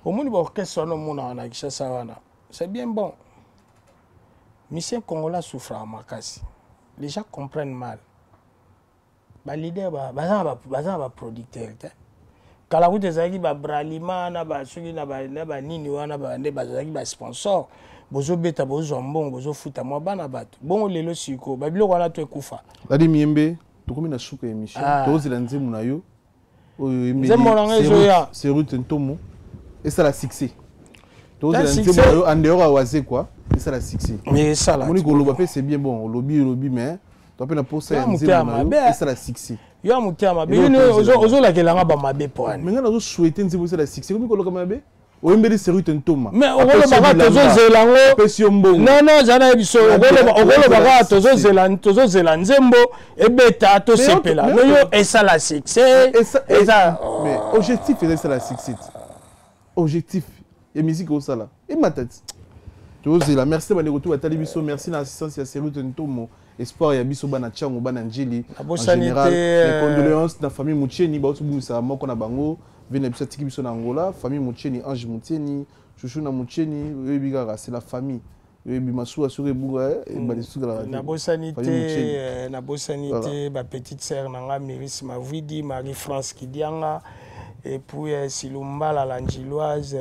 A: Au moins ba orchestre no mona na Kishasa wana. C'est bien bon. Musicien congolais souffre à makasi. Les gens comprennent mal. Ba leader ba producteur te. Kala ku tezaki ba bralima na ba suki na ba nini wana ba nde ba zaki ba sponsor. Bozo beta bozo mbongo bozo futa mo bana batu. Bongo lelo siko ba biloko wana to ekufa.
B: Ladi miembe tokomi na suka émission tozela nzemu na yo oyo
A: nzemu na ngezo ya
B: c'est route ntomo et ça la succès tozela nzemu na yo en dehors waze quoi et ça la succès
A: mais ça là
B: moni ko loba pe c'est bien bon lobby mais to pe na posa nzemu na yo et ça la succès
A: yo mutama be yo ozo la kelanga ba mabe poane
B: mais ngana zo souhaiter nzemu ça la succès komi ko loka mabe oyembeli c'est route ntoma
A: mais okolo baka tozo zelango
B: pesio mbongo
A: non jana biso okolo baka tozo zela nzembo ebeta to sepela no yo esa la succès esa
B: mais objectif c'est ça la succès objectif et musique au sala et matati tozo zela merci bana ko to batali biso merci na assistance ya Serute Ntomo espoir ya biso bana chango bana njili en général les condoléances na famille Mucheni ba otubumisa moko na bango vene biso tiki biso na Angola famille Mucheni Ange Mutieni chouchou na Mucheni ebigara c'est la famille ebi masuwa sur ebuga e balisuka
A: na bosanité ba petite sœur nanga Méris Mavidi Marie France Kidianga et puis Silumbala l'Angiloise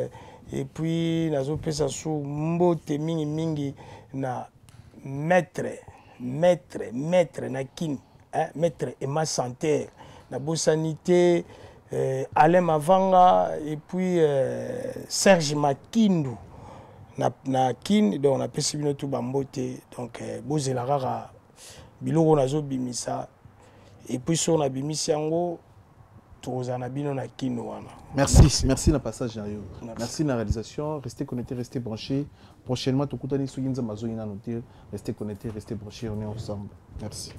A: et puis nazo pesa sou mbote mingi na maître na kini, hein, maître Emma Santerre, na Bosanité, Alain Mavanga et puis Serge Makindu na kin, donc on a pesi bino tout bambote, donc bozela rara biloko nazo bimisa et puis sur na bimisi yango tozana bino na kin wana.
B: Merci na passage na yo. Merci na réalisation, restez connectés, restez branchés. Prochainement, tout le monde, restez connectés, restez branchés, on est ensemble. Merci.